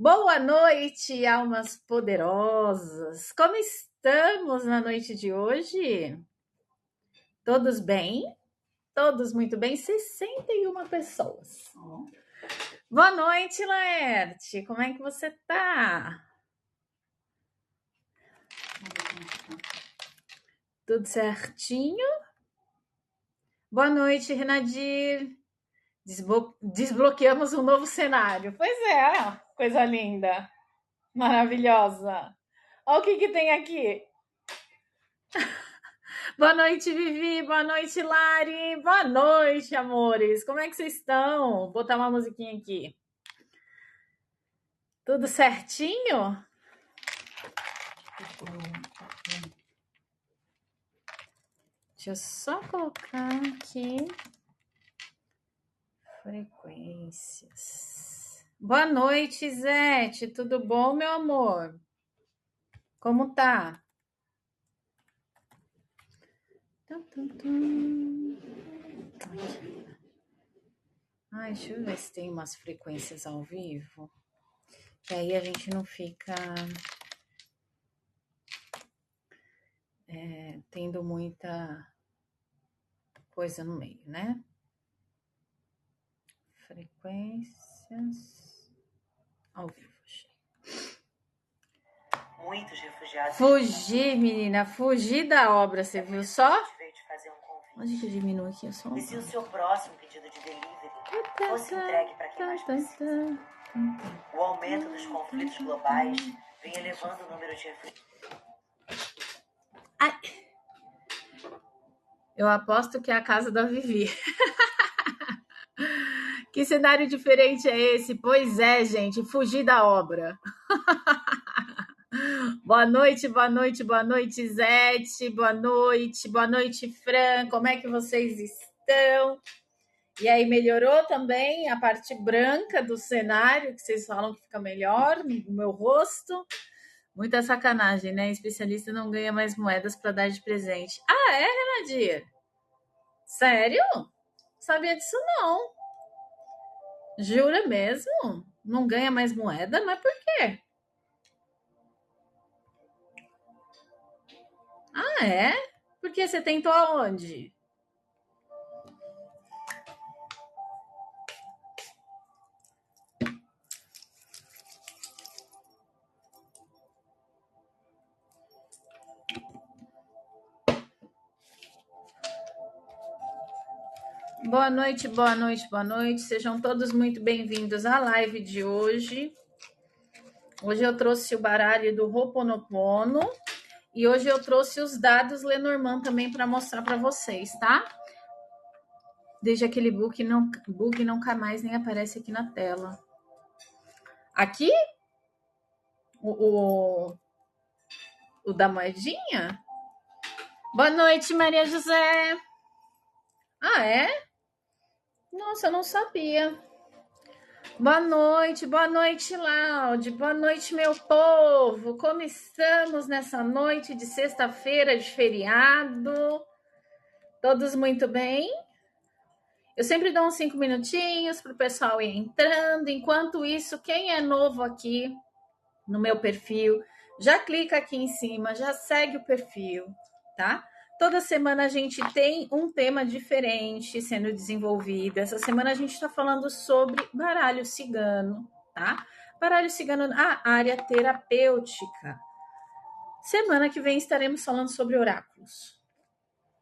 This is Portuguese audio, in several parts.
Boa noite, almas poderosas. Como estamos na noite de hoje? Todos bem? Todos muito bem? 61 pessoas. Boa noite, Laerte. Como é que você tá? Tudo certinho? Boa noite, Renadir. Desbloqueamos um novo cenário. Pois é, coisa linda, maravilhosa. Olha o que tem aqui. Boa noite, Vivi. Boa noite, Lari. Boa noite, amores. Como é que vocês estão? Vou botar uma musiquinha aqui. Tudo certinho? Deixa eu só colocar aqui. Frequências. Boa noite, Zete. Tudo bom, meu amor? Como tá? Ai, deixa eu ver se tem umas frequências ao vivo. Que aí a gente não fica tendo muita coisa no meio, né? Frequências ao vivo. Muitos refugiados. Fugi, menina, fugi da obra, você viu só? Veio te fazer um convite. Onde que eu diminuo aqui? Só E se o seu próximo pedido de delivery fosse entregue para quem mais precisa? O aumento dos conflitos globais vem elevando o número de refugiados. Ai. Eu aposto que é a casa da Vivi. Que cenário diferente é esse? Pois é, gente, fugir da obra. Boa noite, boa noite, boa noite, Zete. Boa noite, Fran. Como é que vocês estão? E aí, melhorou também a parte branca do cenário, que vocês falam que fica melhor no meu rosto? Muita sacanagem, né? Especialista não ganha mais moedas para dar de presente. Ah, é, Renadir? Sério? Sabia disso não. Jura mesmo? Não ganha mais moeda? Mas por quê? Ah, é? Porque você tentou aonde? Boa noite, boa noite, boa noite. Sejam todos muito bem-vindos à live de hoje. Hoje eu trouxe o baralho do Ho'oponopono e hoje eu trouxe os dados Lenormand também para mostrar para vocês, tá? Desde aquele bug nunca mais nem aparece aqui na tela. Aqui? O da moedinha? Boa noite, Maria José. Ah, é? Nossa, eu não sabia. Boa noite, Laude. Boa noite, meu povo. Como estamos nessa noite de sexta-feira de feriado? Todos muito bem? Eu sempre dou uns 5 minutinhos para o pessoal ir entrando. Enquanto isso, quem é novo aqui no meu perfil, já clica aqui em cima, já segue o perfil, tá? Toda semana a gente tem um tema diferente sendo desenvolvido. Essa semana a gente está falando sobre baralho cigano, tá? Baralho cigano na área terapêutica. Semana que vem estaremos falando sobre oráculos,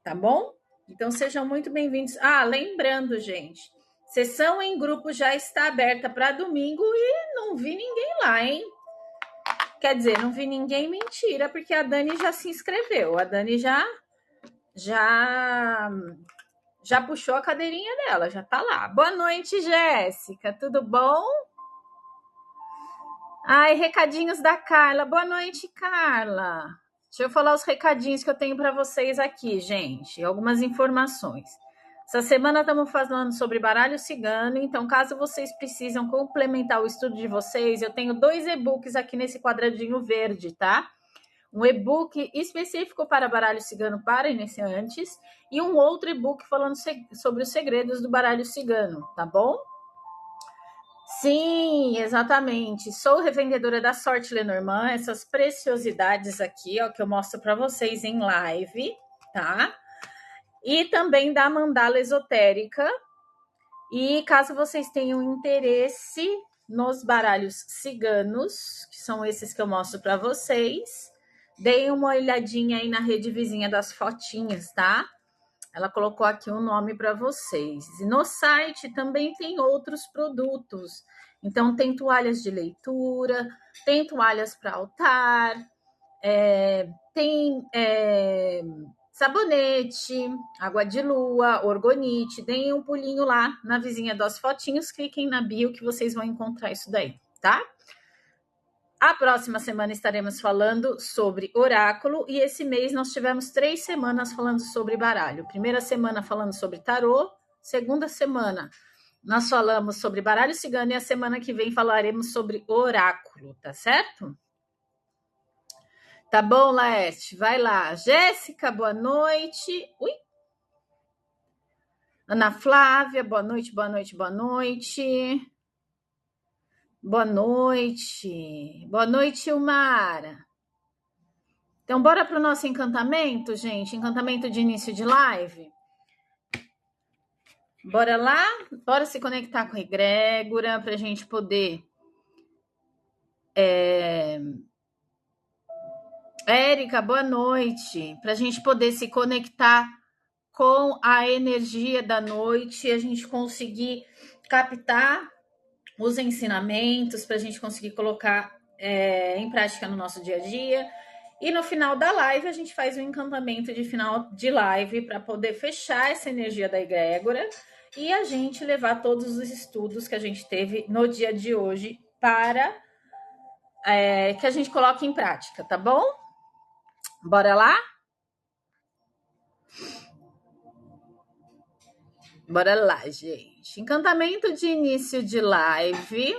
tá bom? Então sejam muito bem-vindos. Ah, lembrando, gente, sessão em grupo já está aberta para domingo e não vi ninguém lá, hein? Quer dizer, não vi ninguém, mentira, porque a Dani já se inscreveu. A Dani já puxou a cadeirinha dela, já tá lá. Boa noite, Jéssica. Tudo bom? Ai, recadinhos da Carla. Boa noite, Carla. Deixa eu falar os recadinhos que eu tenho para vocês aqui, gente. Algumas informações. Essa semana estamos falando sobre baralho cigano, então caso vocês precisam complementar o estudo de vocês, eu tenho 2 e-books aqui nesse quadradinho verde, tá? Um e-book específico para baralho cigano para iniciantes e um outro e-book falando sobre os segredos do baralho cigano, tá bom? Sim, Sim, exatamente. Sou revendedora da Sorte Lenormand, essas preciosidades aqui, ó, que eu mostro para vocês em live, tá? E também da Mandala Esotérica. E caso vocês tenham interesse nos baralhos ciganos, que são esses que eu mostro para vocês, deem uma olhadinha aí na rede vizinha das fotinhas, tá? Ela colocou aqui um nome para vocês. E no site também tem outros produtos. Então, tem toalhas de leitura, tem toalhas para altar, tem sabonete, água de lua, orgonite. Deem um pulinho lá na vizinha das fotinhos, cliquem na bio que vocês vão encontrar isso daí, tá? A próxima semana estaremos falando sobre oráculo e esse mês nós tivemos 3 semanas falando sobre baralho. Primeira semana falando sobre tarô, segunda semana nós falamos sobre baralho cigano e a semana que vem falaremos sobre oráculo, tá certo? Tá bom, Laerte? Vai lá. Jéssica, boa noite. Ui. Ana Flávia, boa noite, boa noite, boa noite. Boa noite. Boa noite, Ilmara. Então, bora para o nosso encantamento, gente? Encantamento de início de live. Bora lá? Bora se conectar com a egrégora para a gente poder... Érica, boa noite. Para a gente poder se conectar com a energia da noite, a gente conseguir captar os ensinamentos, para a gente conseguir colocar em prática no nosso dia a dia. E no final da live, a gente faz um encantamento de final de live para poder fechar essa energia da egrégora e a gente levar todos os estudos que a gente teve no dia de hoje para que a gente coloque em prática, tá bom? Bora lá? Bora lá, gente. Encantamento de início de live.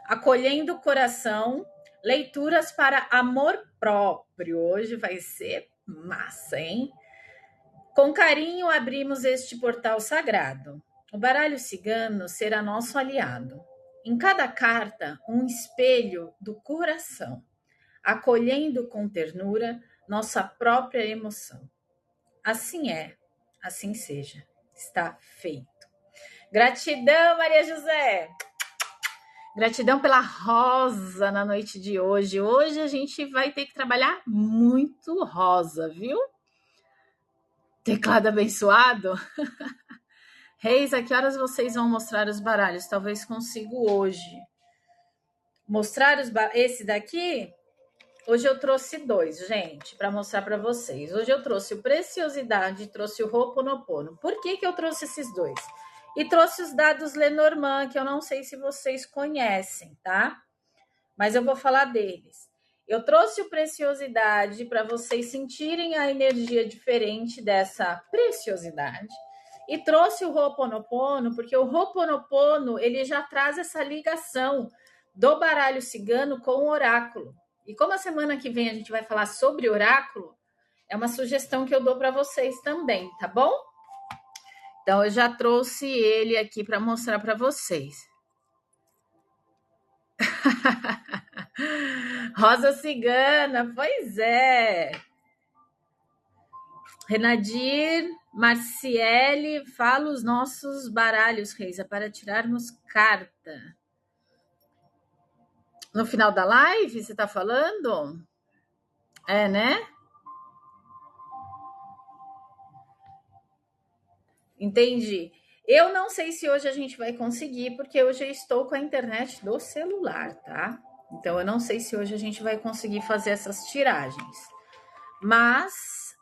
Acolhendo o coração. Leituras para amor próprio. Hoje vai ser massa, hein? Com carinho abrimos este portal sagrado. O baralho cigano será nosso aliado. Em cada carta, um espelho do coração, acolhendo com ternura nossa própria emoção. Assim é, assim seja. Está feito. Gratidão, Maria José. Gratidão pela rosa na noite de hoje. Hoje a gente vai ter que trabalhar muito rosa, viu? Teclado abençoado. Reis, a que horas vocês vão mostrar os baralhos? Talvez consigo hoje. Mostrar os baralhos. Esse daqui, hoje eu trouxe 2, gente, para mostrar para vocês. Hoje eu trouxe o Preciosidade e trouxe o Ho'oponopono. Por que eu trouxe esses 2? E trouxe os dados Lenormand, que eu não sei se vocês conhecem, tá? Mas eu vou falar deles. Eu trouxe o Preciosidade para vocês sentirem a energia diferente dessa preciosidade. E trouxe o Ho'oponopono, porque o Ho'oponopono, ele já traz essa ligação do baralho cigano com o oráculo. E como a semana que vem a gente vai falar sobre oráculo, é uma sugestão que eu dou para vocês também, tá bom? Então, eu já trouxe ele aqui para mostrar para vocês. Rosa cigana, pois é. Renadir, Marciele, fala os nossos baralhos, Reisa, para tirarmos carta. No final da live, você está falando? É, né? Entendi. Eu não sei se hoje a gente vai conseguir, porque hoje eu estou com a internet do celular, tá? Então, eu não sei se hoje a gente vai conseguir fazer essas tiragens. Mas,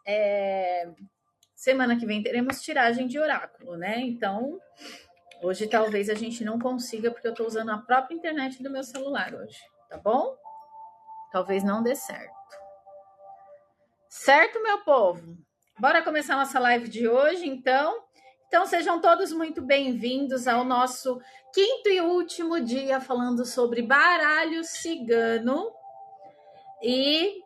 semana que vem teremos tiragem de oráculo, né? Então, hoje talvez a gente não consiga, porque eu estou usando a própria internet do meu celular hoje, tá bom? Talvez não dê certo. Certo, meu povo? Bora começar nossa live de hoje, então? Então, sejam todos muito bem-vindos ao nosso 5º e último dia falando sobre baralho cigano. E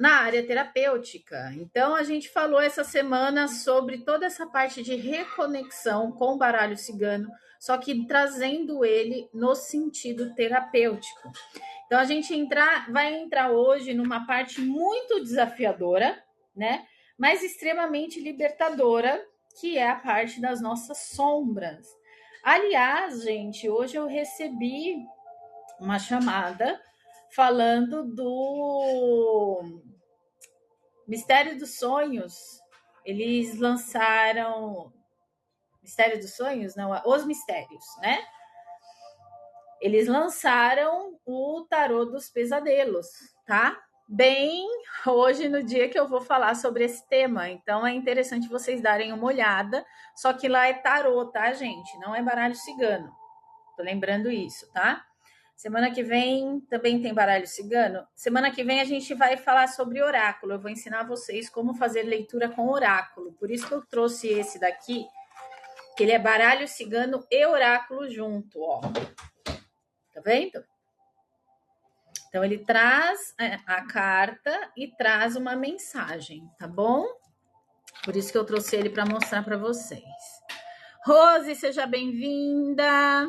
na área terapêutica. Então, a gente falou essa semana sobre toda essa parte de reconexão com o baralho cigano, só que trazendo ele no sentido terapêutico. Então, a gente vai entrar hoje numa parte muito desafiadora, né? Mas extremamente libertadora, que é a parte das nossas sombras. Aliás, gente, hoje eu recebi uma chamada falando do Mistério dos Sonhos. Eles lançaram Mistério dos Sonhos? Não, Os Mistérios, né? Eles lançaram o Tarô dos Pesadelos, tá? Bem, hoje no dia que eu vou falar sobre esse tema. Então é interessante vocês darem uma olhada. Só que lá é tarô, tá, gente? Não é baralho cigano. Tô lembrando isso, tá? Semana que vem também tem baralho cigano. Semana que vem a gente vai falar sobre oráculo. Eu vou ensinar vocês como fazer leitura com oráculo. Por isso que eu trouxe esse daqui, que ele é baralho cigano e oráculo junto, ó. Tá vendo? Então, ele traz a carta e traz uma mensagem, tá bom? Por isso que eu trouxe ele para mostrar para vocês. Rose, seja bem-vinda.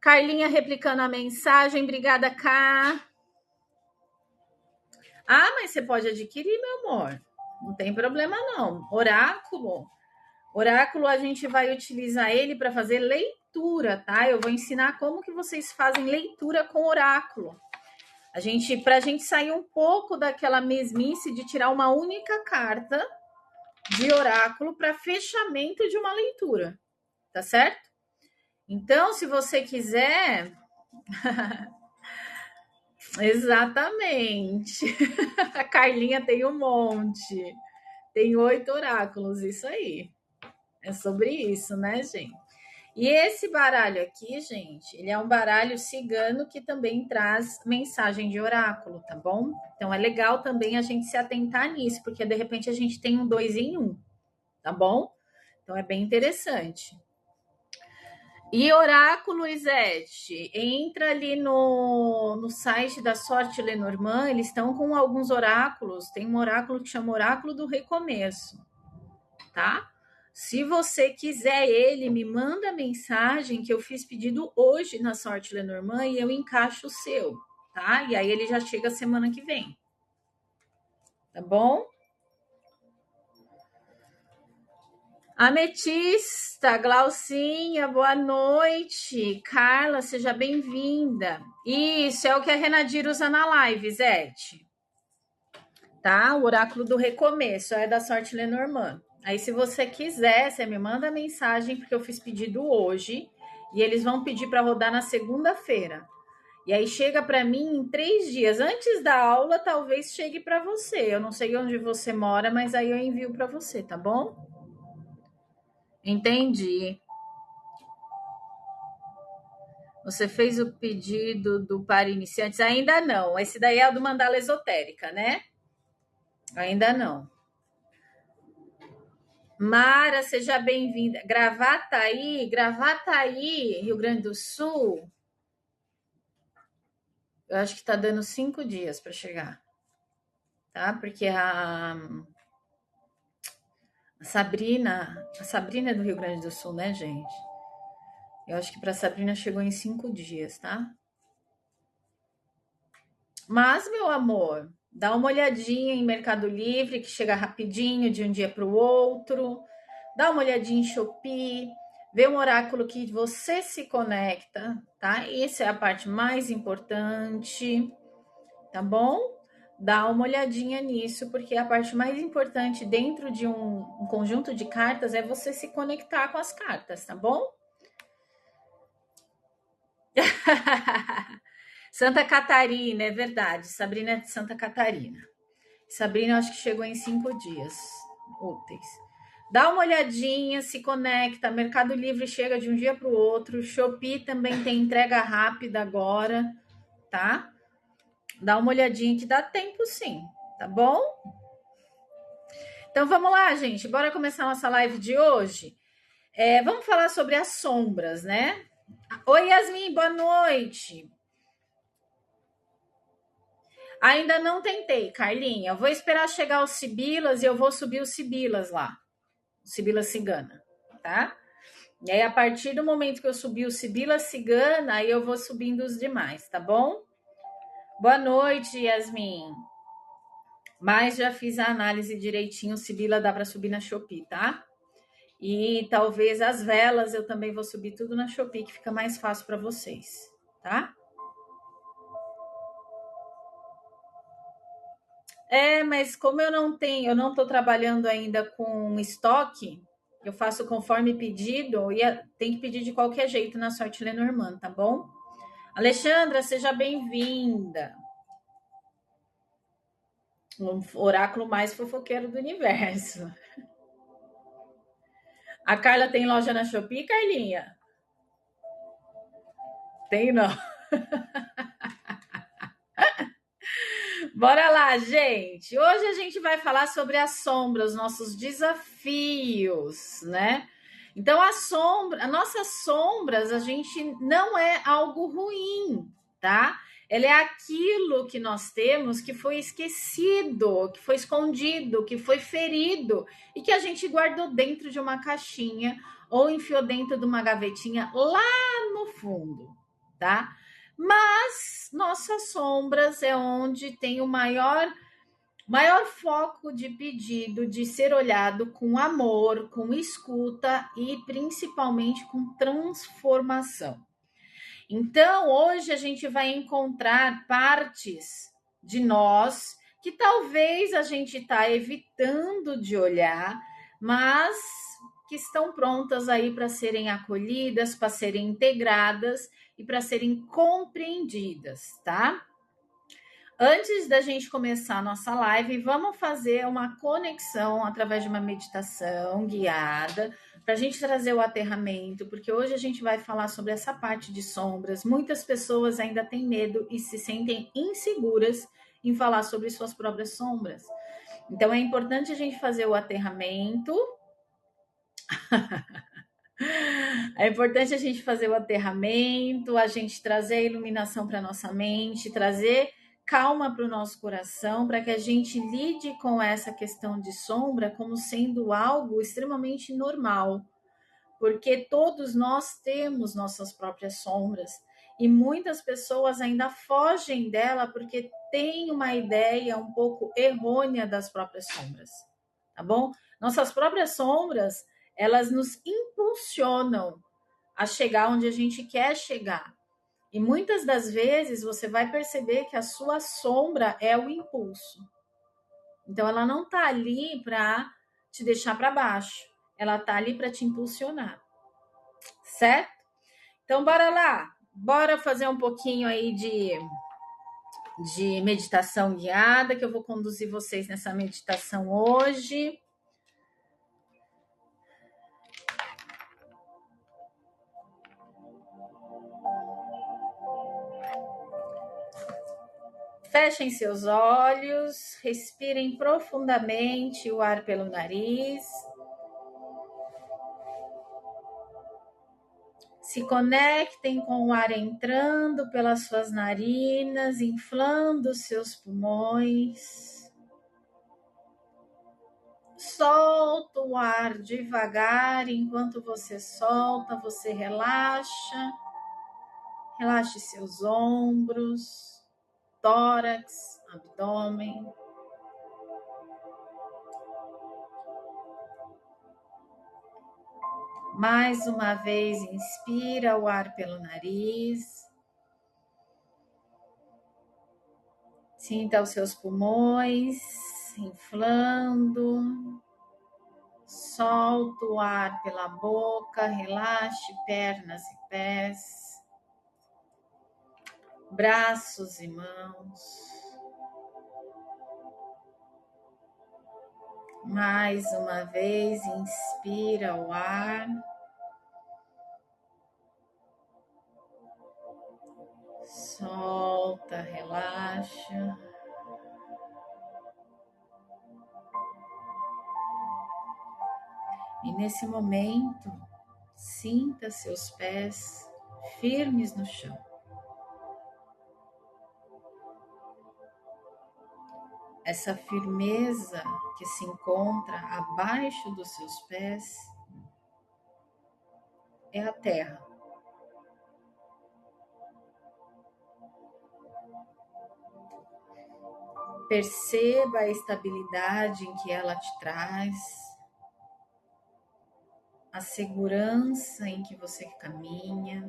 Carlinha replicando a mensagem. Obrigada, Cá. Ah, mas você pode adquirir, meu amor. Não tem problema, não. Oráculo. Oráculo, a gente vai utilizar ele para fazer leitura, tá? Eu vou ensinar como que vocês fazem leitura com oráculo. Para a gente sair um pouco daquela mesmice de tirar uma única carta de oráculo para fechamento de uma leitura, tá certo? Então, se você quiser... Exatamente. A Carlinha tem um monte. Tem 8 oráculos, isso aí. É sobre isso, né, gente? E esse baralho aqui, gente, ele é um baralho cigano que também traz mensagem de oráculo, tá bom? Então é legal também a gente se atentar nisso, porque de repente a gente tem um 2 em 1, tá bom? Então é bem interessante. E oráculo, Isete, entra ali no site da Sorte Lenormand, eles estão com alguns oráculos, tem um oráculo que chama Oráculo do Recomeço, tá? Se você quiser ele, me manda mensagem que eu fiz pedido hoje na Sorte Lenormand e eu encaixo o seu, tá? E aí ele já chega semana que vem. Tá bom? Ametista, Glaucinha, boa noite. Carla, seja bem-vinda. Isso é o que a Renadira usa na live, Zete. Tá? O oráculo do recomeço é da Sorte Lenormand. Aí, se você quiser, você me manda mensagem, porque eu fiz pedido hoje, e eles vão pedir para rodar na segunda-feira. E aí chega para mim em 3 dias. Antes da aula, talvez chegue para você. Eu não sei onde você mora, mas aí eu envio para você, tá bom? Entendi. Você fez o pedido do para iniciantes? Ainda não. Esse daí é o do Mandala Esotérica, né? Ainda não. Mara, seja bem-vinda. Gravataí, Rio Grande do Sul. Eu acho que tá dando 5 dias para chegar. Tá? Porque a Sabrina é do Rio Grande do Sul, né, gente? Eu acho que para Sabrina chegou em 5 dias, tá? Mas, meu amor, dá uma olhadinha em Mercado Livre, que chega rapidinho de um dia para o outro. Dá uma olhadinha em Shopee, vê um oráculo que você se conecta, tá? Essa é a parte mais importante, tá bom? Dá uma olhadinha nisso, porque a parte mais importante dentro de um conjunto de cartas é você se conectar com as cartas, tá bom? Santa Catarina, é verdade. Sabrina é de Santa Catarina. Sabrina, eu acho que chegou em 5 dias úteis. Dá uma olhadinha, se conecta. Mercado Livre chega de um dia para o outro. Shopee também tem entrega rápida agora, tá? Dá uma olhadinha que dá tempo sim, tá bom? Então vamos lá, gente. Bora começar nossa live de hoje. Vamos falar sobre as sombras, né? Oi, Yasmin, boa noite. Ainda não tentei, Carlinha. Eu vou esperar chegar os Sibilas e eu vou subir os Sibilas lá. Sibila Cigana, tá? E aí, a partir do momento que eu subir o Sibila Cigana, aí eu vou subindo os demais, tá bom? Boa noite, Yasmin. Mas já fiz a análise direitinho, Sibila dá para subir na Shopee, tá? E talvez as velas eu também vou subir tudo na Shopee, que fica mais fácil para vocês, tá? Mas como eu não tô trabalhando ainda com estoque, eu faço conforme pedido e tem que pedir de qualquer jeito na Sorte Lenormand, tá bom? Alexandra, seja bem-vinda. O oráculo mais fofoqueiro do universo. A Carla tem loja na Shopee, Carlinha? Tem não. Bora lá, gente. Hoje a gente vai falar sobre a sombra, os nossos desafios, né? Então, as nossas sombras, a gente não é algo ruim, tá? Ela é aquilo que nós temos que foi esquecido, que foi escondido, que foi ferido e que a gente guardou dentro de uma caixinha ou enfiou dentro de uma gavetinha lá no fundo, tá? Mas nossas sombras é onde tem o maior foco de pedido de ser olhado com amor, com escuta e principalmente com transformação. Então, hoje a gente vai encontrar partes de nós que talvez a gente está evitando de olhar, mas que estão prontas aí para serem acolhidas, para serem integradas e para serem compreendidas, tá? Antes da gente começar a nossa live, vamos fazer uma conexão através de uma meditação guiada para a gente trazer o aterramento, porque hoje a gente vai falar sobre essa parte de sombras. Muitas pessoas ainda têm medo e se sentem inseguras em falar sobre suas próprias sombras. Então é importante a gente fazer o aterramento. É importante a gente fazer o aterramento, a gente trazer a iluminação para nossa mente, trazer calma para o nosso coração, para que a gente lide com essa questão de sombra como sendo algo extremamente normal, porque todos nós temos nossas próprias sombras e muitas pessoas ainda fogem dela porque têm uma ideia um pouco errônea das próprias sombras, tá bom? Nossas próprias sombras, elas nos impulsionam a chegar onde a gente quer chegar. E muitas das vezes você vai perceber que a sua sombra é o impulso. Então ela não está ali para te deixar para baixo, ela está ali para te impulsionar. Certo? Então bora lá. Bora fazer um pouquinho aí de meditação guiada, que eu vou conduzir vocês nessa meditação hoje. Fechem seus olhos, respirem profundamente o ar pelo nariz. Se conectem com o ar entrando pelas suas narinas, inflando os seus pulmões. Solta o ar devagar, enquanto você solta, você relaxa. Relaxe seus ombros, tórax, abdômen. Mais uma vez, inspira o ar pelo nariz. Sinta os seus pulmões inflando. Solta o ar pela boca, relaxe pernas e pés, braços e mãos. Mais uma vez, inspira o ar. Solta, relaxa. E nesse momento, sinta seus pés firmes no chão. essa firmeza que se encontra abaixo dos seus pés é a terra. Perceba a estabilidade em que ela te traz, a segurança em que você caminha.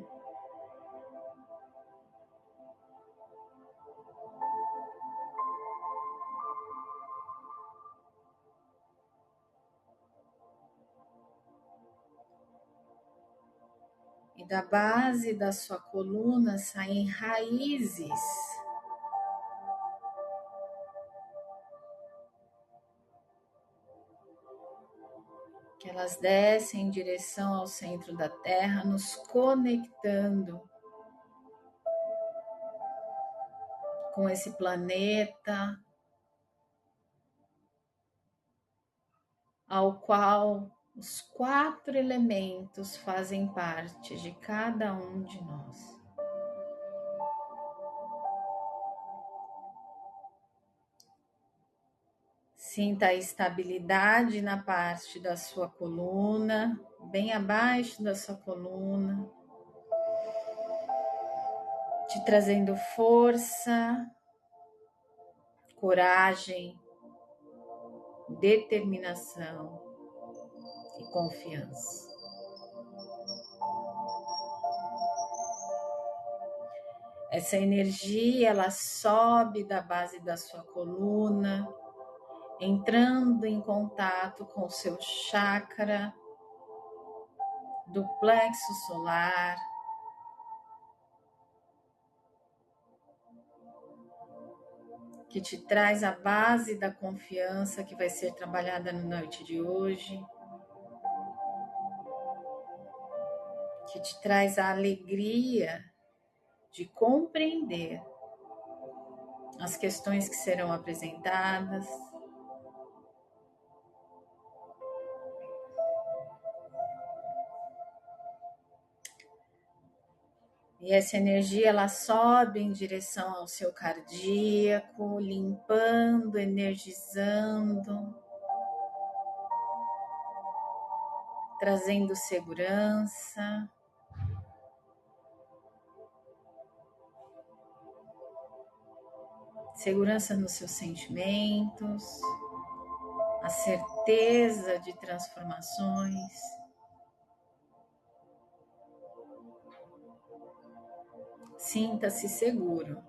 E da base da sua coluna saem raízes que elas descem em direção ao centro da Terra, nos conectando com esse planeta, ao qual os 4 elementos fazem parte de cada um de nós. Sinta a estabilidade na parte da sua coluna, bem abaixo da sua coluna, te trazendo força, coragem, determinação e confiança. Essa energia, ela sobe da base da sua coluna, entrando em contato com o seu chakra do plexo solar, que te traz a base da confiança que vai ser trabalhada na noite de hoje, que te traz a alegria de compreender as questões que serão apresentadas. E essa energia, ela sobe em direção ao seu cardíaco, limpando, energizando, trazendo segurança. Segurança nos seus sentimentos, a certeza de transformações. Sinta-se seguro.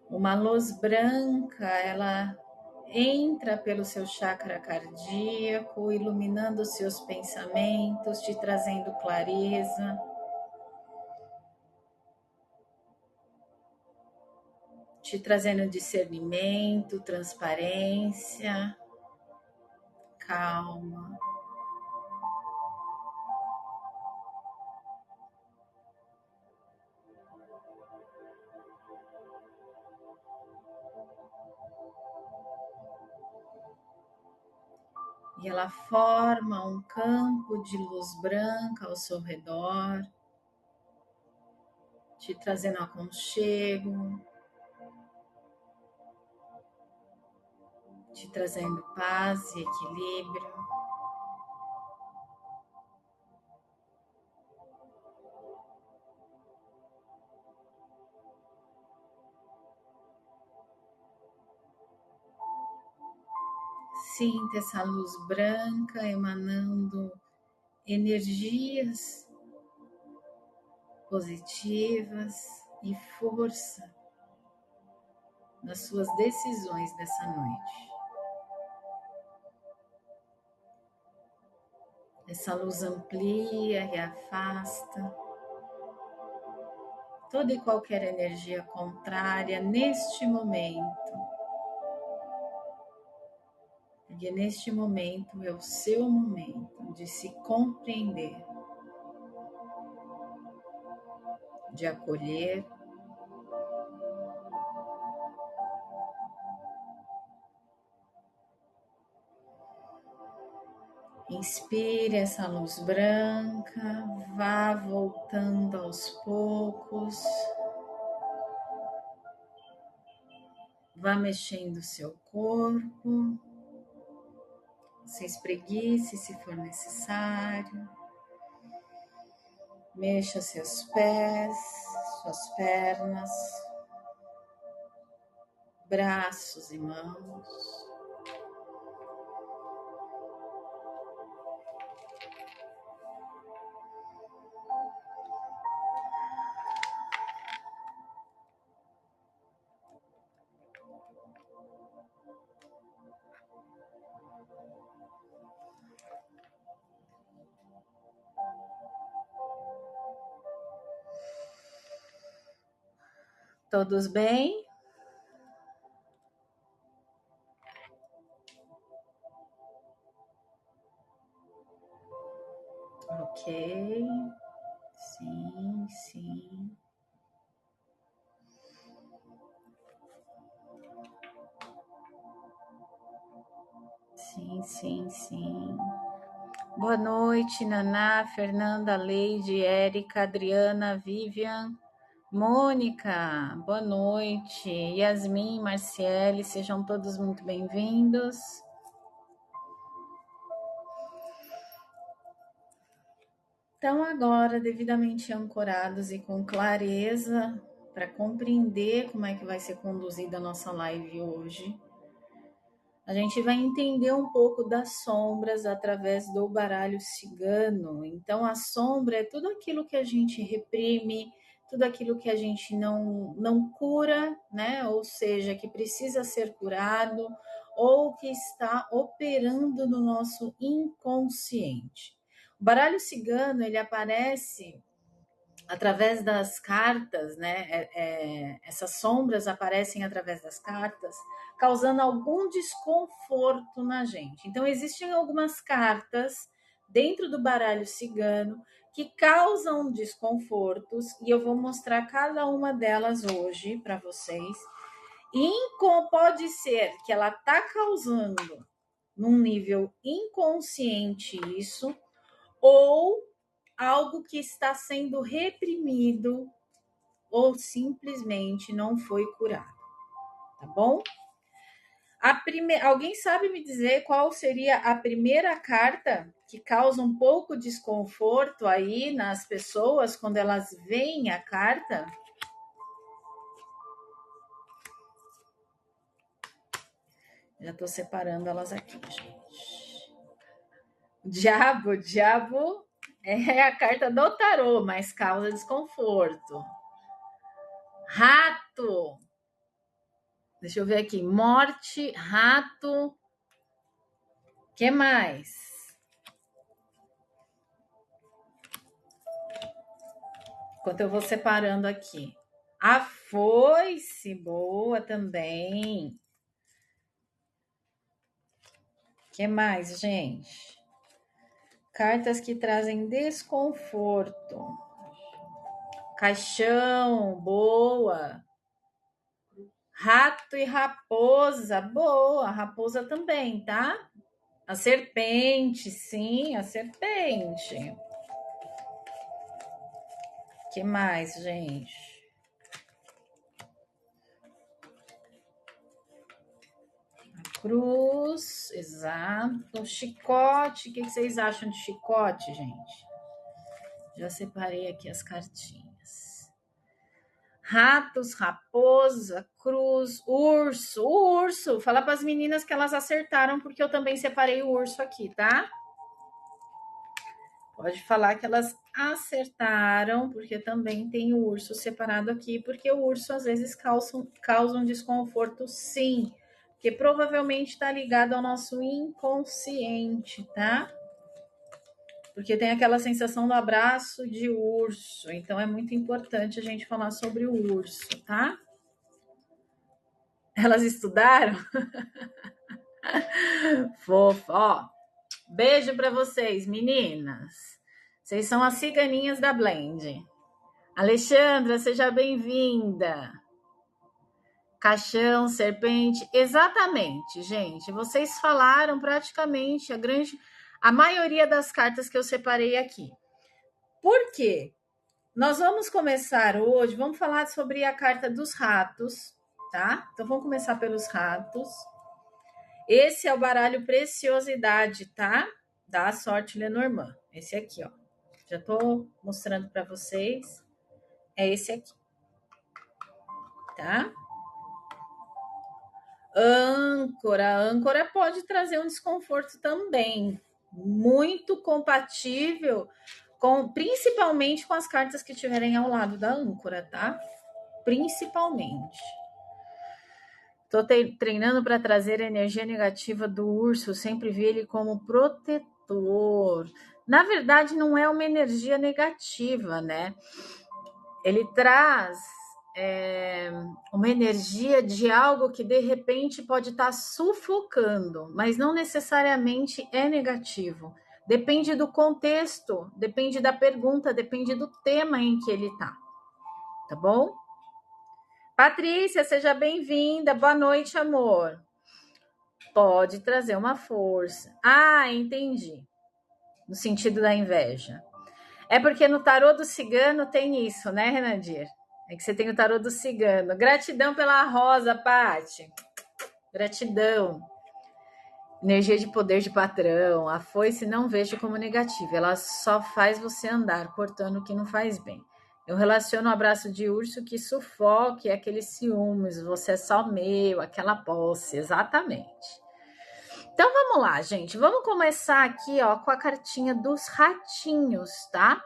Uma luz branca, ela entra pelo seu chakra cardíaco, iluminando os seus pensamentos, te trazendo clareza, te trazendo discernimento, transparência, calma. E ela forma um campo de luz branca ao seu redor, te trazendo aconchego, te trazendo paz e equilíbrio. Sinta essa luz branca emanando energias positivas e força nas suas decisões dessa noite. Essa luz amplia e afasta toda e qualquer energia contrária neste momento. Porque neste momento é o seu momento de se compreender, de acolher, Inspire essa luz branca, vá voltando aos poucos, vá mexendo o seu corpo, se espreguice se for necessário, mexa seus pés, suas pernas, braços e mãos. Todos bem? Ok. Sim, sim. Sim, sim, sim. Boa noite, Naná, Fernanda, Leide, Érica, Adriana, Vivian, Mônica, boa noite. Yasmin, Marciele, sejam todos muito bem-vindos. Então, agora, devidamente ancorados e com clareza, para compreender como é que vai ser conduzida a nossa live hoje, a gente vai entender um pouco das sombras através do baralho cigano. Então, a sombra é tudo aquilo que a gente reprime, tudo aquilo que a gente não cura, né? Ou seja, que precisa ser curado ou que está operando no nosso inconsciente. O baralho cigano, ele aparece através das cartas, né? Essas sombras aparecem através das cartas, causando algum desconforto na gente. Então, existem algumas cartas dentro do baralho cigano que causam desconfortos, e eu vou mostrar cada uma delas hoje para vocês. E pode ser que ela está causando num nível inconsciente isso, ou algo que está sendo reprimido ou simplesmente não foi curado, tá bom? Alguém sabe me dizer qual seria a primeira carta que causa um pouco de desconforto aí nas pessoas quando elas veem a carta? Já estou separando elas aqui, gente. Diabo é a carta do tarô, mas causa desconforto. Rato. Deixa eu ver aqui. Morte, rato. Que mais? Enquanto eu vou separando aqui. A foice, boa também. Que mais, gente? Cartas que trazem desconforto. Caixão, boa. Rato e raposa, boa. Raposa também, tá? A serpente, sim, a serpente. Que mais, gente? Cruz, exato. Chicote, o que vocês acham de chicote, gente? Já separei aqui as cartinhas. Ratos, raposa, cruz, urso. O urso, fala para as meninas que elas acertaram, porque eu também separei o urso aqui, tá? Pode falar que elas acertaram, porque também tem o urso separado aqui, porque o urso às vezes causa um desconforto, sim, que provavelmente está ligado ao nosso inconsciente, tá? Porque tem aquela sensação do abraço de urso, então é muito importante a gente falar sobre o urso, tá? Elas estudaram? Fofa, ó. Beijo para vocês, meninas. Vocês são as ciganinhas da Blend. Alexandra, seja bem-vinda. Caixão, serpente, exatamente, gente. Vocês falaram praticamente a maioria das cartas que eu separei aqui. Por quê? Nós vamos começar hoje, vamos falar sobre a carta dos ratos, tá? Então vamos começar pelos ratos. Esse é o baralho Preciosidade, tá? Da Sorte Lenormand. Esse aqui, ó. Já tô mostrando para vocês. É esse aqui. Tá? Âncora. Âncora pode trazer um desconforto também. Muito compatível principalmente com as cartas que tiverem ao lado da âncora, tá? Principalmente. Tô treinando para trazer a energia negativa do urso, sempre vi ele como protetor. Na verdade, não é uma energia negativa, né? Ele traz uma energia de algo que de repente pode estar sufocando, mas não necessariamente é negativo. Depende do contexto, depende da pergunta, depende do tema em que ele tá bom? Patrícia, seja bem-vinda. Boa noite, amor. Pode trazer uma força. Ah, entendi. No sentido da inveja. É porque no tarô do cigano tem isso, né, Renadir? É que você tem o tarô do cigano. Gratidão pela rosa, Pati. Gratidão. Energia de poder de patrão. A foice não vejo como negativa. Ela só faz você andar, cortando o que não faz bem. Eu relaciono o abraço de urso que sufoque aqueles ciúmes. Você é só meu, aquela posse. Exatamente. Então, vamos lá, gente. Vamos começar aqui, ó, com a cartinha dos ratinhos, tá?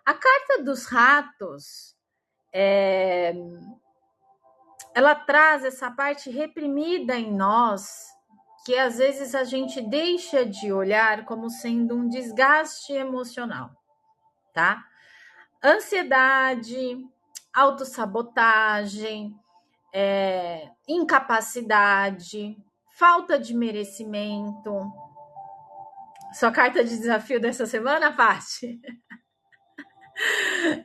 A carta dos ratos, ela traz essa parte reprimida em nós, que às vezes a gente deixa de olhar como sendo um desgaste emocional, tá? Ansiedade, autossabotagem, incapacidade, falta de merecimento. Sua carta de desafio dessa semana, Paty?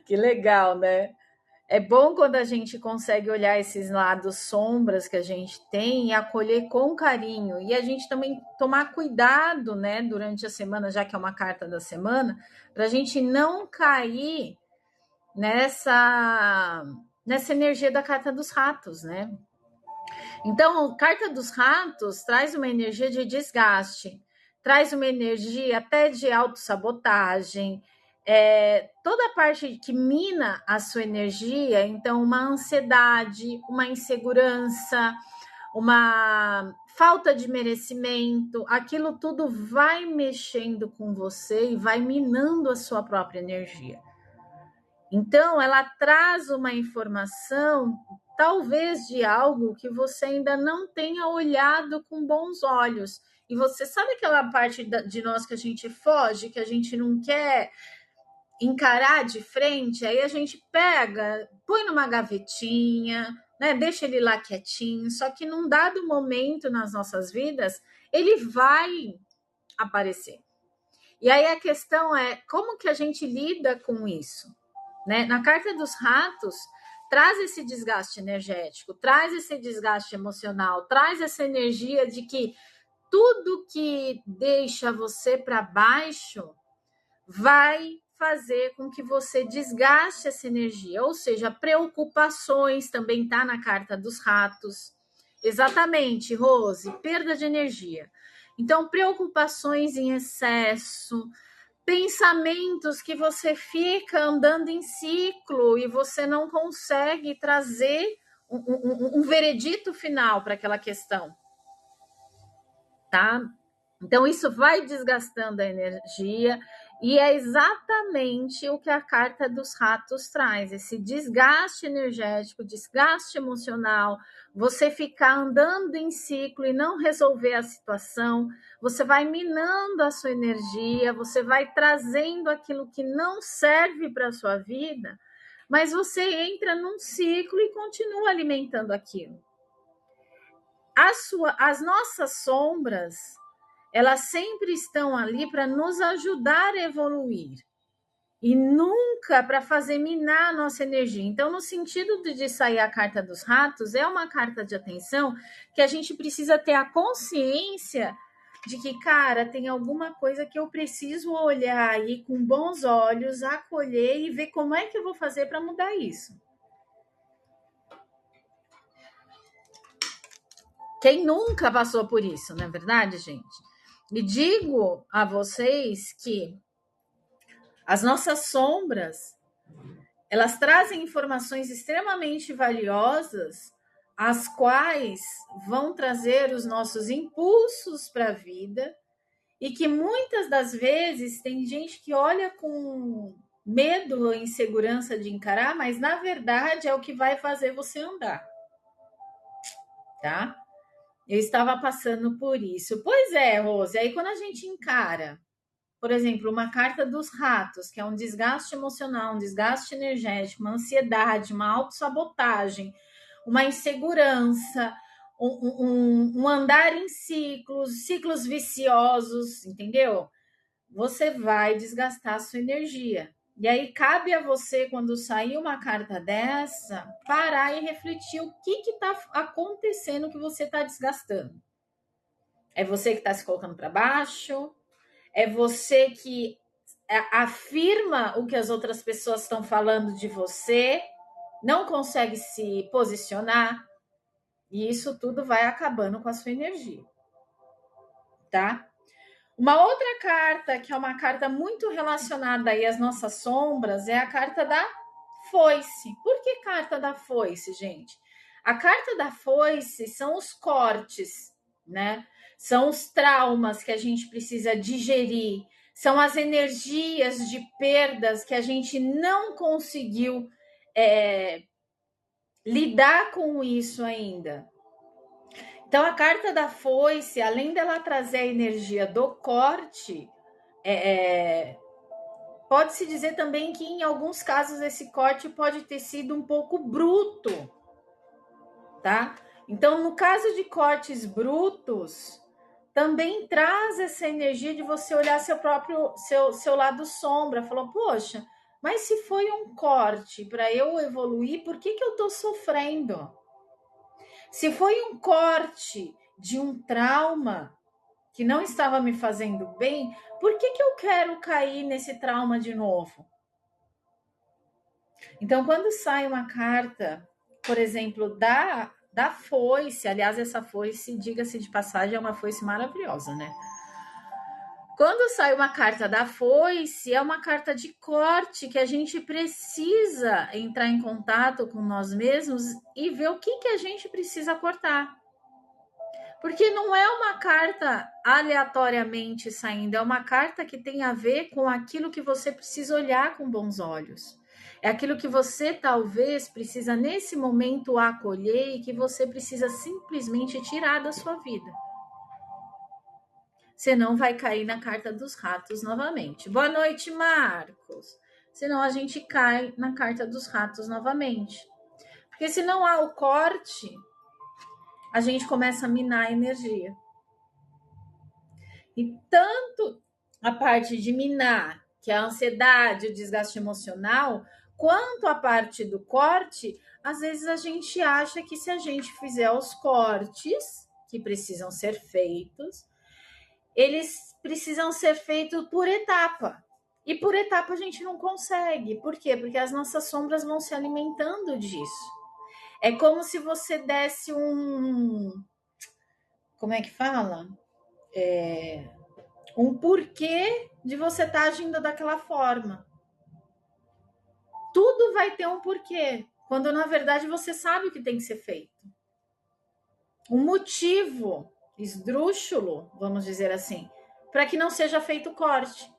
Que legal, né? É bom quando a gente consegue olhar esses lados sombras que a gente tem e acolher com carinho. E a gente também tomar cuidado, né, durante a semana, já que é uma carta da semana, para a gente não cair nessa energia da carta dos ratos, né? Então, a carta dos ratos traz uma energia de desgaste, traz uma energia até de autossabotagem, toda a parte que mina a sua energia, então uma ansiedade, uma insegurança, uma falta de merecimento, aquilo tudo vai mexendo com você e vai minando a sua própria energia. Então, ela traz uma informação, talvez de algo que você ainda não tenha olhado com bons olhos. E você sabe aquela parte de nós que a gente foge, que a gente não quer encarar de frente? Aí a gente pega, põe numa gavetinha, né? Deixa ele lá quietinho. Só que num dado momento nas nossas vidas, ele vai aparecer. E aí a questão é como que a gente lida com isso? Né? Na carta dos ratos, traz esse desgaste energético, traz esse desgaste emocional, traz essa energia de que tudo que deixa você para baixo vai fazer com que você desgaste essa energia, ou seja, preocupações também tá na carta dos ratos. Exatamente, Rose, perda de energia. Então, preocupações em excesso, pensamentos que você fica andando em ciclo e você não consegue trazer um veredito final para aquela questão, tá? Então, isso vai desgastando a energia e é exatamente o que a carta dos ratos traz, esse desgaste energético, desgaste emocional, você ficar andando em ciclo e não resolver a situação, você vai minando a sua energia, você vai trazendo aquilo que não serve para a sua vida, mas você entra num ciclo e continua alimentando aquilo. As nossas sombras, elas sempre estão ali para nos ajudar a evoluir e nunca para fazer minar a nossa energia. Então, no sentido de sair a carta dos ratos, é uma carta de atenção que a gente precisa ter a consciência de que, cara, tem alguma coisa que eu preciso olhar aí com bons olhos, acolher e ver como é que eu vou fazer para mudar isso. Quem nunca passou por isso, não é verdade, gente? E digo a vocês que as nossas sombras, elas trazem informações extremamente valiosas, as quais vão trazer os nossos impulsos para a vida, e que muitas das vezes tem gente que olha com medo ou insegurança de encarar, mas na verdade é o que vai fazer você andar, tá? Eu estava passando por isso. Pois é, Rose, aí quando a gente encara, por exemplo, uma carta dos ratos, que é um desgaste emocional, um desgaste energético, uma ansiedade, uma autossabotagem, uma insegurança, um andar em ciclos viciosos, entendeu? Você vai desgastar a sua energia. E aí cabe a você, quando sair uma carta dessa, parar e refletir o que está acontecendo que você está desgastando. É você que está se colocando para baixo? É você que afirma o que as outras pessoas estão falando de você, não consegue se posicionar, e isso tudo vai acabando com a sua energia, tá? Uma outra carta, que é uma carta muito relacionada aí às nossas sombras, é a carta da foice. Por que carta da foice, gente? A carta da foice são os cortes, né? São os traumas que a gente precisa digerir, são as energias de perdas que a gente não conseguiu lidar com isso ainda. Então, a carta da foice, além dela trazer a energia do corte, pode-se dizer também que, em alguns casos, esse corte pode ter sido um pouco bruto, tá? Então, no caso de cortes brutos, também traz essa energia de você olhar seu lado sombra. Falou, poxa, mas se foi um corte para eu evoluir, por que eu estou sofrendo? Se foi um corte de um trauma que não estava me fazendo bem, por que eu quero cair nesse trauma de novo? Então, quando sai uma carta, por exemplo, da foice, aliás, essa foice, diga-se de passagem, é uma foice maravilhosa, né? Quando sai uma carta da foice, é uma carta de corte que a gente precisa entrar em contato com nós mesmos e ver o que a gente precisa cortar. Porque não é uma carta aleatoriamente saindo, é uma carta que tem a ver com aquilo que você precisa olhar com bons olhos. É aquilo que você talvez precisa nesse momento acolher e que você precisa simplesmente tirar da sua vida. Senão vai cair na carta dos ratos novamente. Boa noite, Marcos. Senão a gente cai na carta dos ratos novamente. Porque se não há o corte, a gente começa a minar a energia. E tanto a parte de minar, que é a ansiedade, o desgaste emocional, quanto a parte do corte, às vezes a gente acha que se a gente fizer os cortes que precisam ser feitos, eles precisam ser feitos por etapa. E por etapa a gente não consegue. Por quê? Porque as nossas sombras vão se alimentando disso. É como se você desse como é que fala? Um porquê de você estar agindo daquela forma. Tudo vai ter um porquê, quando na verdade você sabe o que tem que ser feito. Um motivo esdrúxulo, vamos dizer assim, para que não seja feito o corte.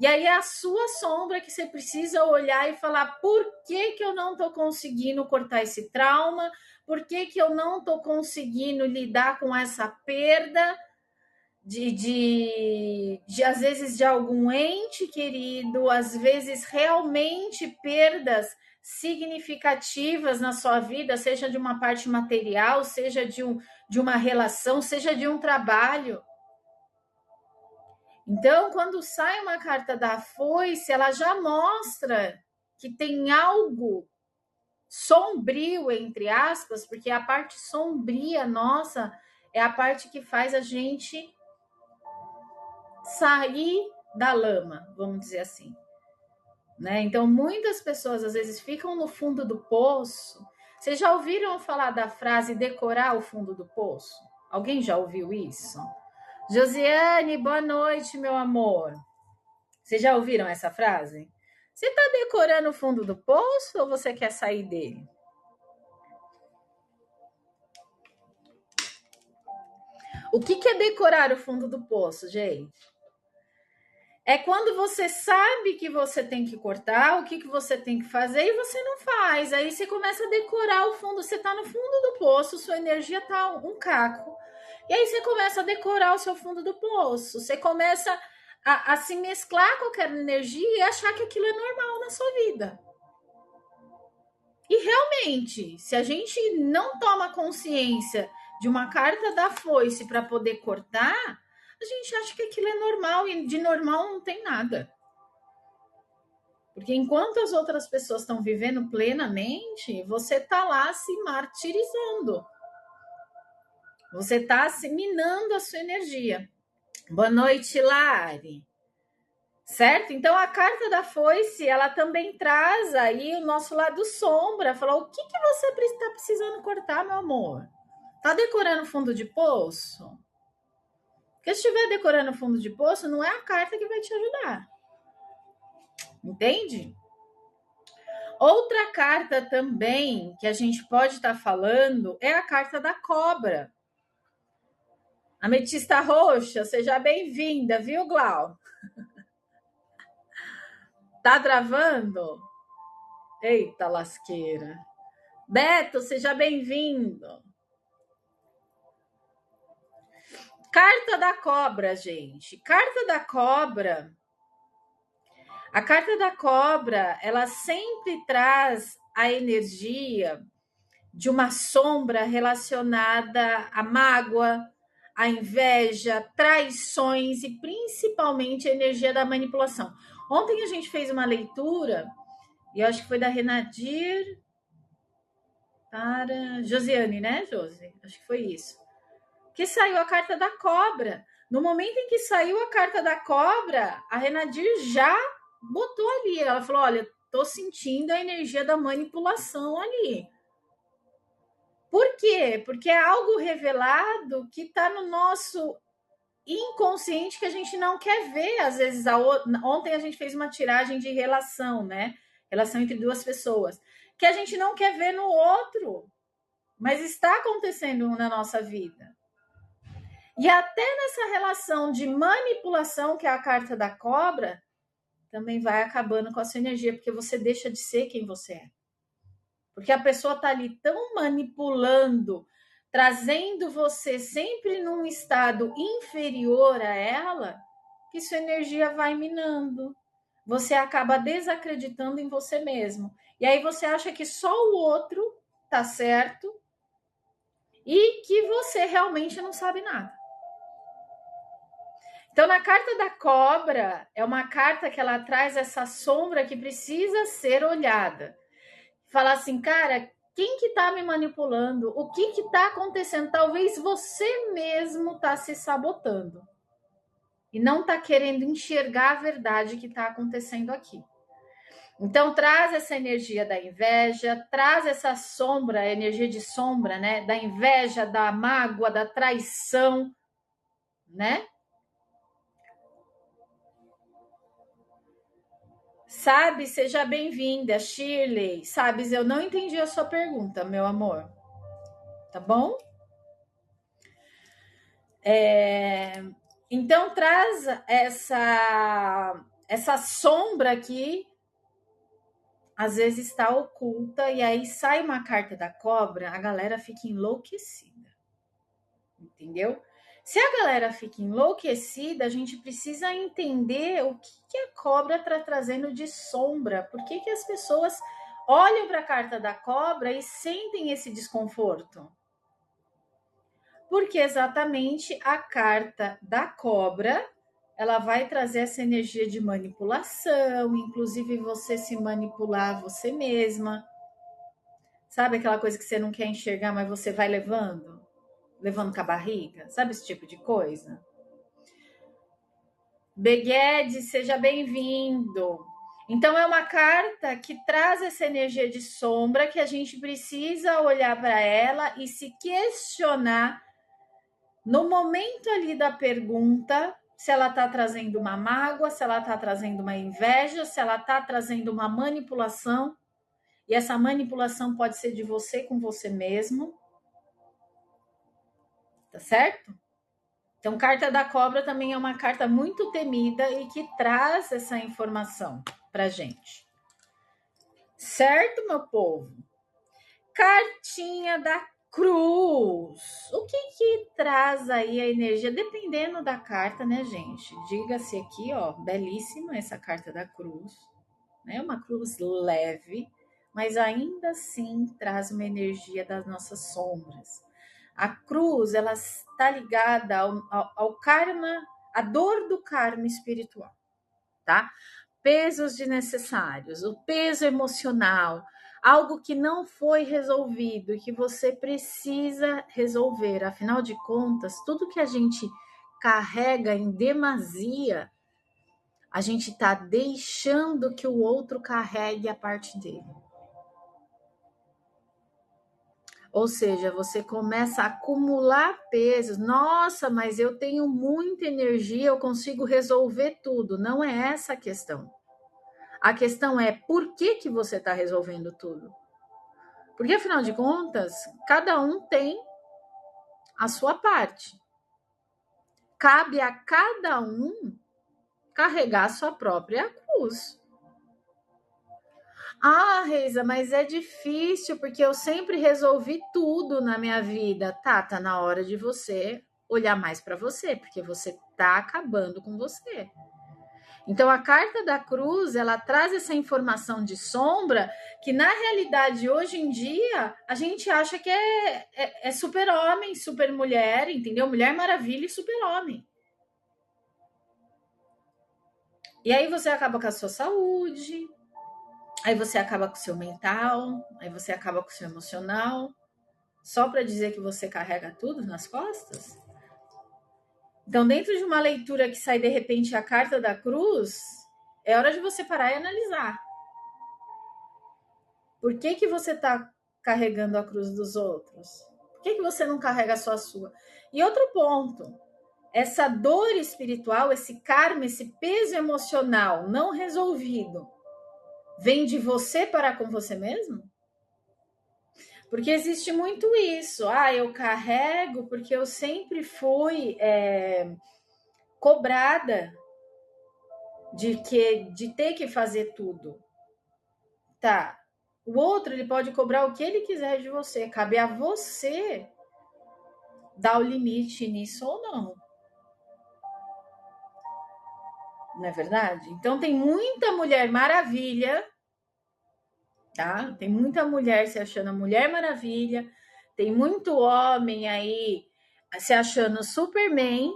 E aí é a sua sombra que você precisa olhar e falar: por que eu não estou conseguindo cortar esse trauma? Por que eu não estou conseguindo lidar com essa perda de às vezes de algum ente querido, às vezes realmente perdas significativas na sua vida, seja de uma parte material, seja de uma relação, seja de um trabalho. Então, quando sai uma carta da foice, ela já mostra que tem algo sombrio, entre aspas, porque a parte sombria nossa é a parte que faz a gente sair da lama, vamos dizer assim, né? Então, muitas pessoas às vezes ficam no fundo do poço. Vocês já ouviram falar da frase decorar o fundo do poço? Alguém já ouviu isso? Josiane, boa noite, meu amor. Vocês já ouviram essa frase? Você está decorando o fundo do poço ou você quer sair dele? O que é decorar o fundo do poço, gente? É quando você sabe que você tem que cortar, o que você tem que fazer e você não faz. Aí você começa a decorar o fundo. Você está no fundo do poço, sua energia está um caco. E aí você começa a decorar o seu fundo do poço. Você começa a se mesclar com aquela energia e achar que aquilo é normal na sua vida. E realmente, se a gente não toma consciência de uma carta da foice para poder cortar, a gente acha que aquilo é normal e de normal não tem nada. Porque enquanto as outras pessoas estão vivendo plenamente, você está lá se martirizando. Você está minando a sua energia. Boa noite, Lari. Certo? Então, a carta da foice, ela também traz aí o nosso lado sombra. Falou, o que você está precisando cortar, meu amor? Tá decorando fundo de poço? Porque se estiver decorando fundo de poço, não é a carta que vai te ajudar. Entende? Outra carta também que a gente pode estar falando é a carta da cobra. Ametista roxa, seja bem-vinda, viu, Glau? Tá travando? Eita, lasqueira. Beto, seja bem-vindo. Carta da cobra, gente. Carta da cobra. A carta da cobra, ela sempre traz a energia de uma sombra relacionada à mágoa, à inveja, traições e principalmente a energia da manipulação. Ontem a gente fez uma leitura, e eu acho que foi da Renadir para Josiane, né, Josi? Acho que foi isso. Que saiu a carta da cobra. No momento em que saiu a carta da cobra, a Renadir já botou ali. Ela falou, olha, tô sentindo a energia da manipulação ali. Por quê? Porque é algo revelado que está no nosso inconsciente que a gente não quer ver. Às vezes, ontem a gente fez uma tiragem de relação, né? Relação entre duas pessoas. Que a gente não quer ver no outro, mas está acontecendo na nossa vida. E até nessa relação de manipulação, que é a carta da cobra, também vai acabando com a sua energia, porque você deixa de ser quem você é. Porque a pessoa está ali tão manipulando, trazendo você sempre num estado inferior a ela, que sua energia vai minando. Você acaba desacreditando em você mesmo. E aí você acha que só o outro tá certo e que você realmente não sabe nada. Então, na carta da cobra, é uma carta que ela traz essa sombra que precisa ser olhada. Falar assim, cara, quem que tá me manipulando? O que que tá acontecendo? Talvez você mesmo tá se sabotando. E não tá querendo enxergar a verdade que tá acontecendo aqui. Então, traz essa energia da inveja, traz essa sombra, a energia de sombra, né? Da inveja, da mágoa, da traição, né? Sabe, seja bem-vinda, Shirley. Sabes, eu não entendi a sua pergunta, meu amor. Tá bom? Então, traz essa sombra aqui, às vezes está oculta, e aí sai uma carta da cobra, a galera fica enlouquecida. Entendeu? Se a galera fica enlouquecida, a gente precisa entender o que a cobra está trazendo de sombra. Por que as pessoas olham para a carta da cobra e sentem esse desconforto? Porque exatamente a carta da cobra, ela vai trazer essa energia de manipulação, inclusive você se manipular você mesma. Sabe aquela coisa que você não quer enxergar, mas você vai levando? levando com a barriga? Sabe esse tipo de coisa? Beguede, seja bem-vindo. Então, é uma carta que traz essa energia de sombra que a gente precisa olhar para ela e se questionar no momento ali da pergunta, se ela está trazendo uma mágoa, se ela está trazendo uma inveja, se ela está trazendo uma manipulação. E essa manipulação pode ser de você com você mesmo. Tá certo? Então, carta da cobra também é uma carta muito temida e que traz essa informação pra gente. Certo, meu povo? Cartinha da cruz. O que traz aí a energia? Dependendo da carta, né, gente? Diga-se aqui, ó, belíssima essa carta da cruz. É uma cruz leve, mas ainda assim traz uma energia das nossas sombras. A cruz, ela está ligada ao karma, a dor do karma espiritual, tá? Pesos desnecessários, o peso emocional, algo que não foi resolvido e que você precisa resolver. Afinal de contas, tudo que a gente carrega em demasia, a gente está deixando que o outro carregue a parte dele. Ou seja, você começa a acumular pesos. Nossa, mas eu tenho muita energia, eu consigo resolver tudo. Não é essa a questão. A questão é por que você está resolvendo tudo? Porque, afinal de contas, cada um tem a sua parte. Cabe a cada um carregar a sua própria cruz. Ah, Reisa, mas é difícil porque eu sempre resolvi tudo na minha vida. Tá na hora de você olhar mais para você, porque você tá acabando com você. Então, a carta da cruz, ela traz essa informação de sombra que, na realidade, hoje em dia, a gente acha que é super-homem, super-mulher, entendeu? Mulher Maravilha e super-homem. E aí você acaba com a sua saúde, aí você acaba com o seu mental, aí você acaba com o seu emocional, só para dizer que você carrega tudo nas costas? Então, dentro de uma leitura que sai de repente a carta da cruz, é hora de você parar e analisar. Por que você está carregando a cruz dos outros? Por que você não carrega só a sua? E outro ponto, essa dor espiritual, esse karma, esse peso emocional não resolvido, vem de você para com você mesmo? Porque existe muito isso. Eu carrego porque eu sempre fui cobrada de ter que fazer tudo. Tá. O outro, ele pode cobrar o que ele quiser de você. Cabe a você dar o limite nisso ou não. Não é verdade? Então, tem muita mulher maravilha, tá? Tem muita mulher se achando Mulher Maravilha. Tem muito homem aí se achando Superman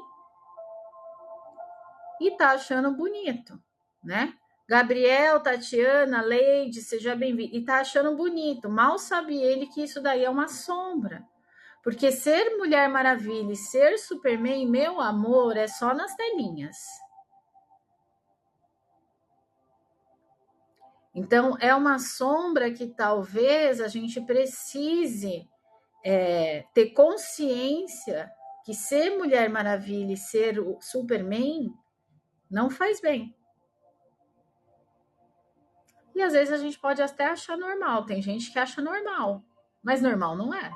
e tá achando bonito, né? Gabriel, Tatiana, Leide, seja bem-vindo. E tá achando bonito. Mal sabe ele que isso daí é uma sombra. Porque ser Mulher Maravilha e ser Superman, meu amor, é só nas telinhas. Então, é uma sombra que talvez a gente precise ter consciência que ser Mulher Maravilha e ser o Superman não faz bem. E às vezes a gente pode até achar normal. Tem gente que acha normal, mas normal não é.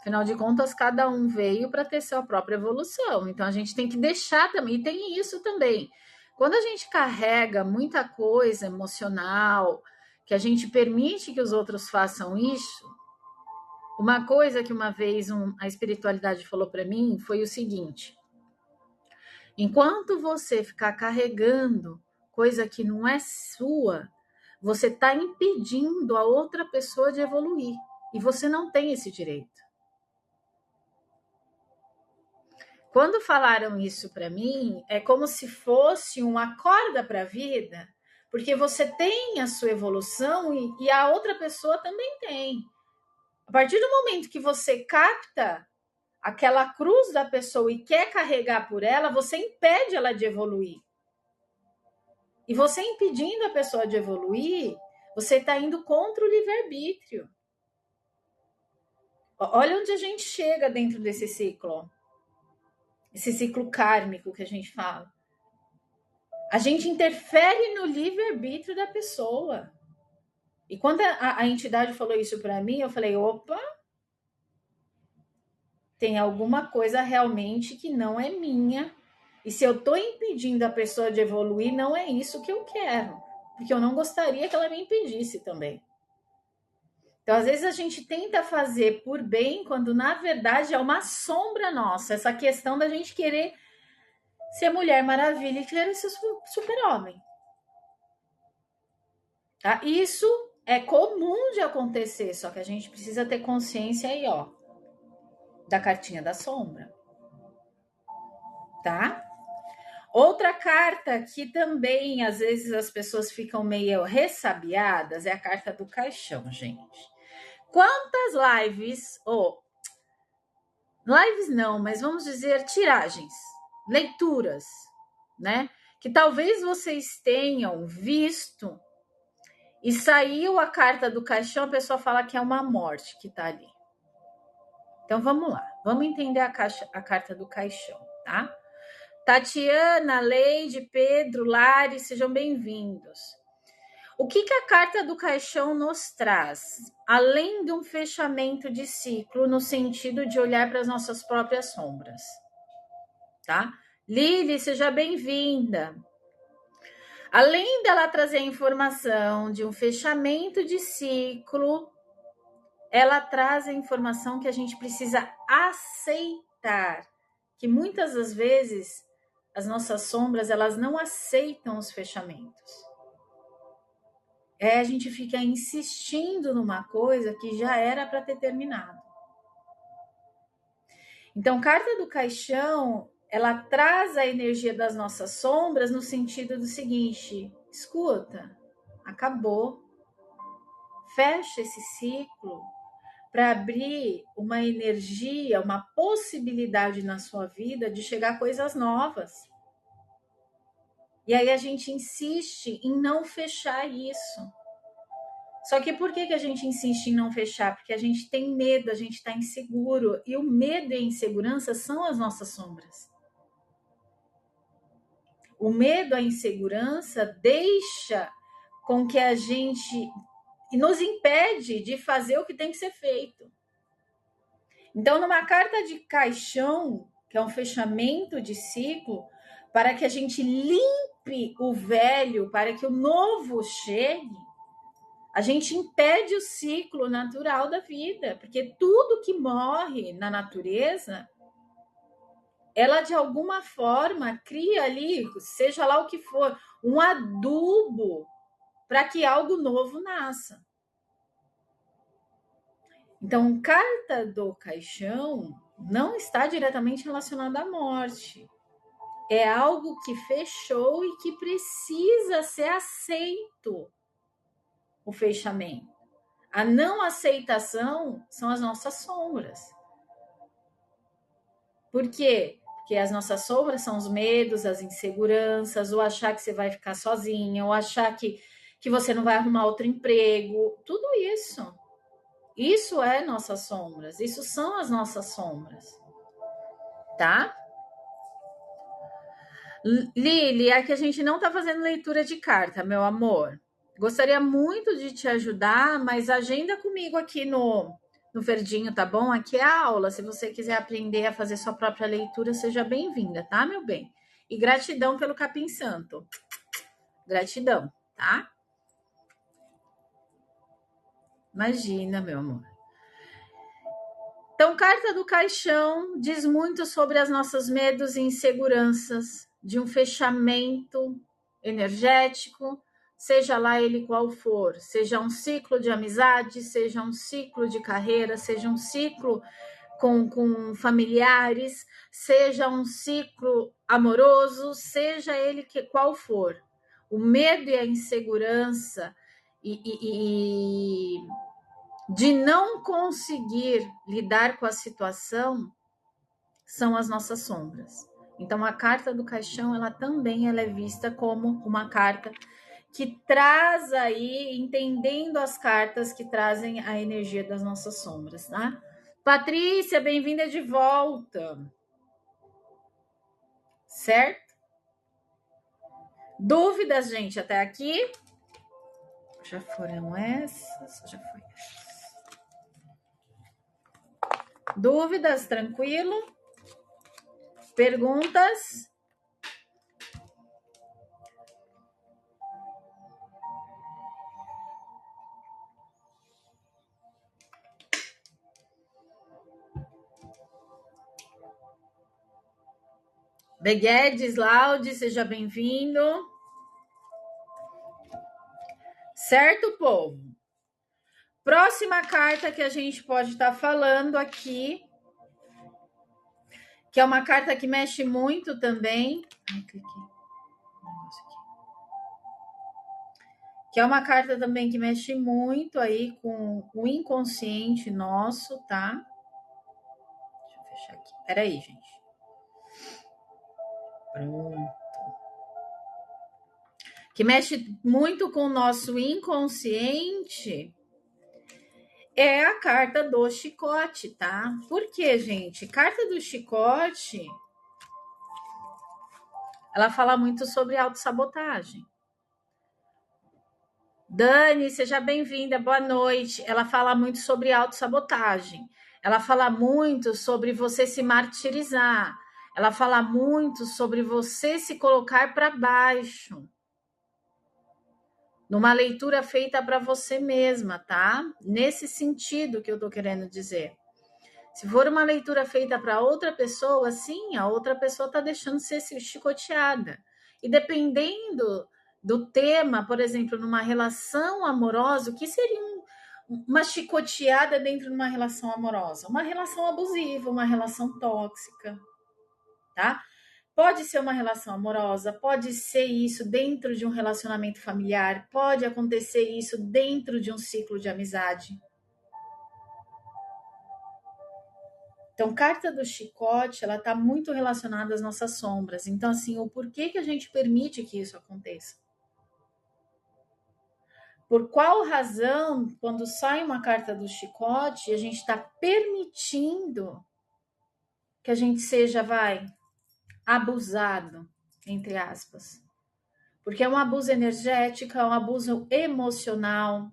Afinal de contas, cada um veio para ter sua própria evolução. Então, a gente tem que deixar também. E tem isso também. Quando a gente carrega muita coisa emocional, que a gente permite que os outros façam isso, uma coisa que uma vez a espiritualidade falou para mim foi o seguinte: enquanto você ficar carregando coisa que não é sua, você está impedindo a outra pessoa de evoluir. E você não tem esse direito. Quando falaram isso para mim, é como se fosse um acorda para a vida, porque você tem a sua evolução e a outra pessoa também tem. A partir do momento que você capta aquela cruz da pessoa e quer carregar por ela, você impede ela de evoluir. E você impedindo a pessoa de evoluir, você está indo contra o livre-arbítrio. Olha onde a gente chega dentro desse ciclo. Esse ciclo kármico que a gente fala. A gente interfere no livre-arbítrio da pessoa. E quando a entidade falou isso para mim, eu falei, opa, tem alguma coisa realmente que não é minha. E se eu estou impedindo a pessoa de evoluir, não é isso que eu quero. Porque eu não gostaria que ela me impedisse também. Então, às vezes, a gente tenta fazer por bem, quando, na verdade, é uma sombra nossa. Essa questão da gente querer ser Mulher Maravilha e querer ser super-homem. Tá? Isso é comum de acontecer, só que a gente precisa ter consciência aí, ó, da cartinha da sombra. Tá? Outra carta que também, às vezes, as pessoas ficam meio ressabiadas é a carta do caixão, gente. Quantas lives, lives não, mas vamos dizer tiragens, leituras, né? Que talvez vocês tenham visto e saiu a carta do caixão, a pessoa fala que é uma morte que tá ali. Então vamos lá, vamos entender a carta do caixão, tá? Tatiana, Leide, Pedro, Lari, sejam bem-vindos. O que a carta do caixão nos traz? Além de um fechamento de ciclo, no sentido de olhar para as nossas próprias sombras, tá? Lili, seja bem-vinda. Além dela trazer a informação de um fechamento de ciclo, ela traz a informação que a gente precisa aceitar, que muitas das vezes as nossas sombras, elas não aceitam os fechamentos. A gente fica insistindo numa coisa que já era para ter terminado. Então, carta do caixão, ela traz a energia das nossas sombras no sentido do seguinte: escuta, acabou, fecha esse ciclo para abrir uma energia, uma possibilidade na sua vida de chegar a coisas novas. E aí a gente insiste em não fechar isso. Só que por que a gente insiste em não fechar? Porque a gente tem medo, a gente está inseguro. E o medo e a insegurança são as nossas sombras. O medo, a insegurança deixa com que a gente... e nos impede de fazer o que tem que ser feito. Então, numa carta de caixão, que é um fechamento de ciclo, para que a gente limpe o velho, para que o novo chegue, a gente impede o ciclo natural da vida, porque tudo que morre na natureza, ela de alguma forma cria ali, seja lá o que for, um adubo para que algo novo nasça. Então, carta do caixão não está diretamente relacionada à morte. É algo que fechou e que precisa ser aceito, o fechamento. A não aceitação são as nossas sombras. Por quê? Porque as nossas sombras são os medos, as inseguranças, ou achar que você vai ficar sozinha, ou achar que você não vai arrumar outro emprego. Tudo isso. Isso é nossas sombras. Isso são as nossas sombras. Tá? Lili, é que a gente não tá fazendo leitura de carta, meu amor. Gostaria muito de te ajudar, mas agenda comigo aqui no Verdinho, tá bom? Aqui é a aula. Se você quiser aprender a fazer sua própria leitura, seja bem-vinda, tá, meu bem? E gratidão pelo capim santo. Gratidão, tá? Imagina, meu amor. Então, carta do caixão diz muito sobre as nossas medos e inseguranças de um fechamento energético, seja lá ele qual for, seja um ciclo de amizade, seja um ciclo de carreira, seja um ciclo com familiares, seja um ciclo amoroso, seja ele qual for. O medo e a insegurança de não conseguir lidar com a situação são as nossas sombras. Então, a carta do caixão, ela também é vista como uma carta que traz aí, entendendo as cartas que trazem a energia das nossas sombras, tá? Patrícia, bem-vinda de volta. Certo? Dúvidas, gente, até aqui? Já foram essas? Já foi essas. Dúvidas, tranquilo? Perguntas? Beguedes, Laude, seja bem-vindo. Certo, povo? Próxima carta que a gente pode estar falando aqui, que é uma carta que mexe muito também. Ai, cliquei. Que é uma carta também que mexe muito aí com o inconsciente nosso, tá? Deixa eu fechar aqui. Peraí, gente. Pronto. Que mexe muito com o nosso inconsciente é a carta do chicote, tá? Por quê, gente? Carta do chicote, ela fala muito sobre autossabotagem. Dani, seja bem-vinda, boa noite. Ela fala muito sobre autossabotagem. Ela fala muito sobre você se martirizar. Ela fala muito sobre você se colocar para baixo. Numa leitura feita para você mesma, tá? Nesse sentido que eu tô querendo dizer. Se for uma leitura feita para outra pessoa, sim, a outra pessoa tá deixando de ser chicoteada. E dependendo do tema, por exemplo, numa relação amorosa, o que seria uma chicoteada dentro de uma relação amorosa? Uma relação abusiva, uma relação tóxica, tá? Pode ser uma relação amorosa, pode ser isso dentro de um relacionamento familiar, pode acontecer isso dentro de um ciclo de amizade. Então, carta do chicote, ela está muito relacionada às nossas sombras. Então, assim, o porquê que a gente permite que isso aconteça? Por qual razão, quando sai uma carta do chicote, a gente está permitindo que a gente seja, abusado, entre aspas? Porque é um abuso energético, é um abuso emocional,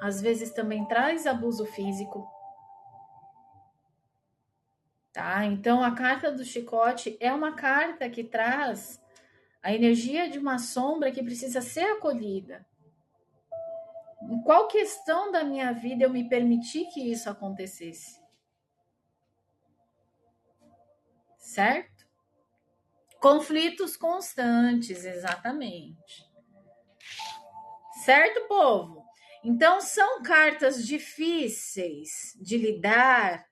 às vezes também traz abuso físico. Tá? Então, a carta do chicote é uma carta que traz a energia de uma sombra que precisa ser acolhida. Em qual questão da minha vida eu me permiti que isso acontecesse? Certo? Conflitos constantes, exatamente. Certo, povo? Então, são cartas difíceis de lidar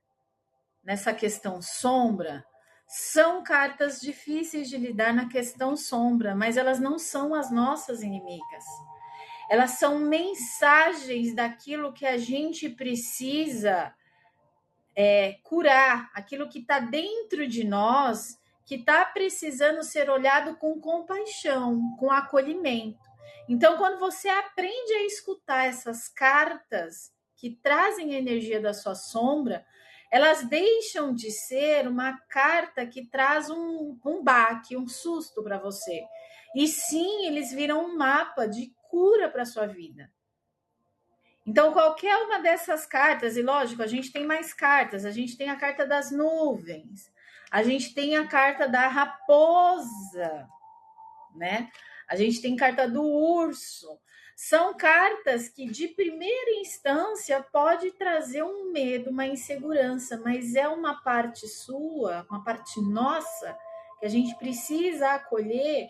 nessa questão sombra. São cartas difíceis de lidar na questão sombra, mas elas não são as nossas inimigas. Elas são mensagens daquilo que a gente precisa curar, aquilo que está dentro de nós, que está precisando ser olhado com compaixão, com acolhimento. Então, quando você aprende a escutar essas cartas que trazem a energia da sua sombra, elas deixam de ser uma carta que traz um baque, um susto para você. E sim, eles viram um mapa de cura para a sua vida. Então, qualquer uma dessas cartas, e lógico, a gente tem mais cartas, a gente tem a carta das nuvens, a gente tem a carta da raposa, né? A gente tem carta do urso. São cartas que, de primeira instância, pode trazer um medo, uma insegurança, mas é uma parte sua, uma parte nossa, que a gente precisa acolher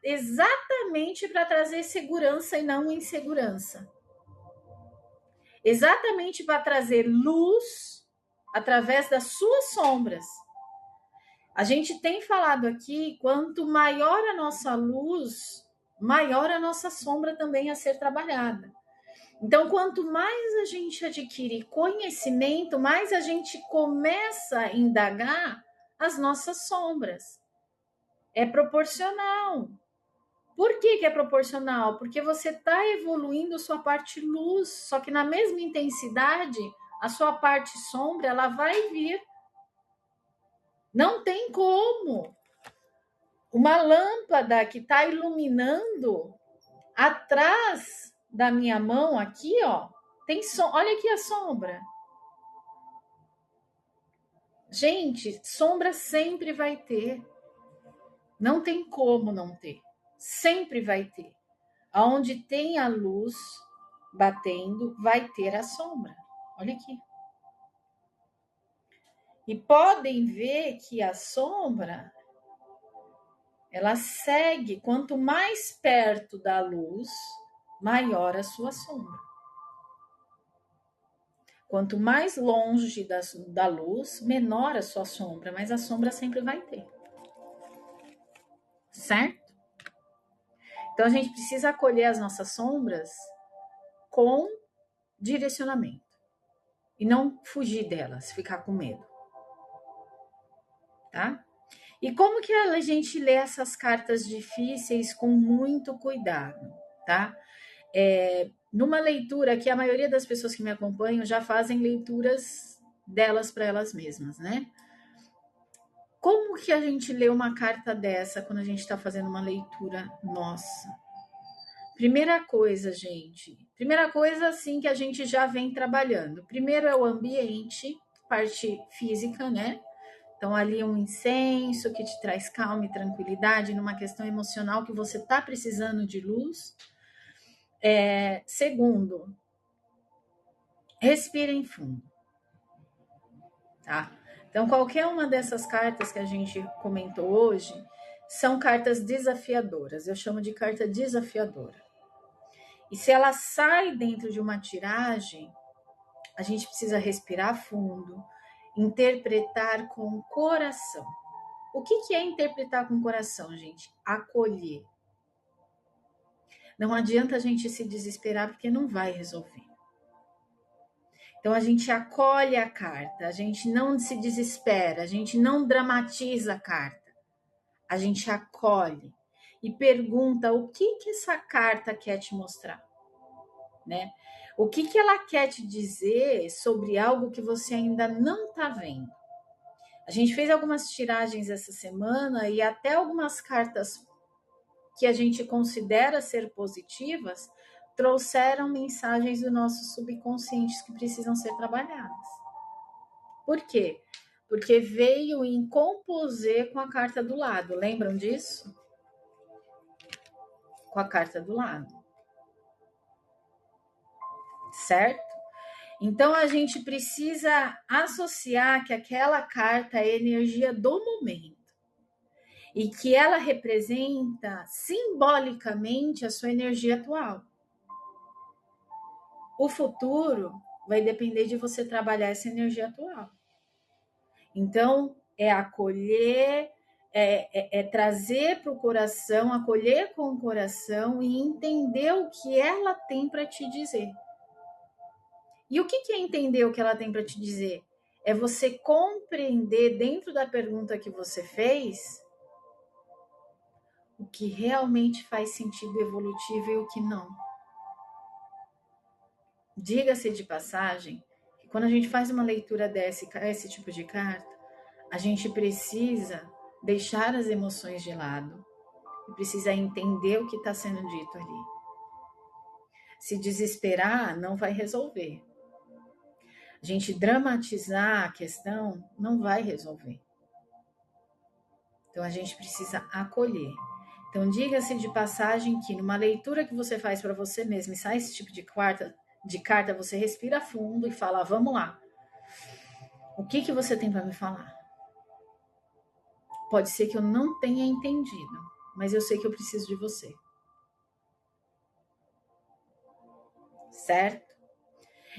exatamente para trazer segurança e não insegurança. Exatamente para trazer luz através das suas sombras. A gente tem falado aqui, quanto maior a nossa luz, maior a nossa sombra também a ser trabalhada. Então, quanto mais a gente adquire conhecimento, mais a gente começa a indagar as nossas sombras. É proporcional. Por que é proporcional? Porque você está evoluindo sua parte luz, só que na mesma intensidade, a sua parte sombra, ela vai vir. Não tem como. Uma lâmpada que está iluminando atrás da minha mão aqui, ó, tem olha aqui a sombra. Gente, sombra sempre vai ter. Não tem como não ter. Sempre vai ter. Aonde tem a luz batendo, vai ter a sombra. Olha aqui. E podem ver que a sombra, ela segue, quanto mais perto da luz, maior a sua sombra. Quanto mais longe da luz, menor a sua sombra, mas a sombra sempre vai ter. Certo? Então a gente precisa acolher as nossas sombras com direcionamento e não fugir delas, ficar com medo. Tá? E como que a gente lê essas cartas difíceis com muito cuidado, tá? Numa leitura que a maioria das pessoas que me acompanham já fazem leituras delas para elas mesmas, né? Como que a gente lê uma carta dessa quando a gente está fazendo uma leitura nossa? Primeira coisa, gente. Primeira coisa, assim, que a gente já vem trabalhando. Primeiro é o ambiente, parte física, né? Então, ali um incenso que te traz calma e tranquilidade numa questão emocional que você está precisando de luz. Segundo, respirem fundo. Tá? Então, qualquer uma dessas cartas que a gente comentou hoje são cartas desafiadoras. Eu chamo de carta desafiadora. E se ela sai dentro de uma tiragem, a gente precisa respirar fundo, interpretar com o coração. O que é interpretar com o coração, gente? Acolher. Não adianta a gente se desesperar porque não vai resolver. Então a gente acolhe a carta, a gente não se desespera, a gente não dramatiza a carta. A gente acolhe e pergunta o que essa carta quer te mostrar, né? O que ela quer te dizer sobre algo que você ainda não está vendo. A gente fez algumas tiragens essa semana e até algumas cartas que a gente considera ser positivas trouxeram mensagens do nosso subconsciente que precisam ser trabalhadas. Por quê? Porque veio em composer com a carta do lado. Lembram disso? Com a carta do lado. Certo? Então, a gente precisa associar que aquela carta é a energia do momento e que ela representa simbolicamente a sua energia atual. O futuro vai depender de você trabalhar essa energia atual. Então, é acolher, é trazer para o coração, acolher com o coração e entender o que ela tem para te dizer. E o que é entender o que ela tem para te dizer? É você compreender dentro da pergunta que você fez o que realmente faz sentido evolutivo e o que não. Diga-se de passagem, que quando a gente faz uma leitura desse tipo de carta, a gente precisa deixar as emoções de lado e precisa entender o que está sendo dito ali. Se desesperar, não vai resolver. A gente dramatizar a questão não vai resolver. Então, a gente precisa acolher. Então, diga-se de passagem que numa leitura que você faz para você mesmo e sai esse tipo de carta, você respira fundo e fala, vamos lá. O que você tem para me falar? Pode ser que eu não tenha entendido, mas eu sei que eu preciso de você. Certo?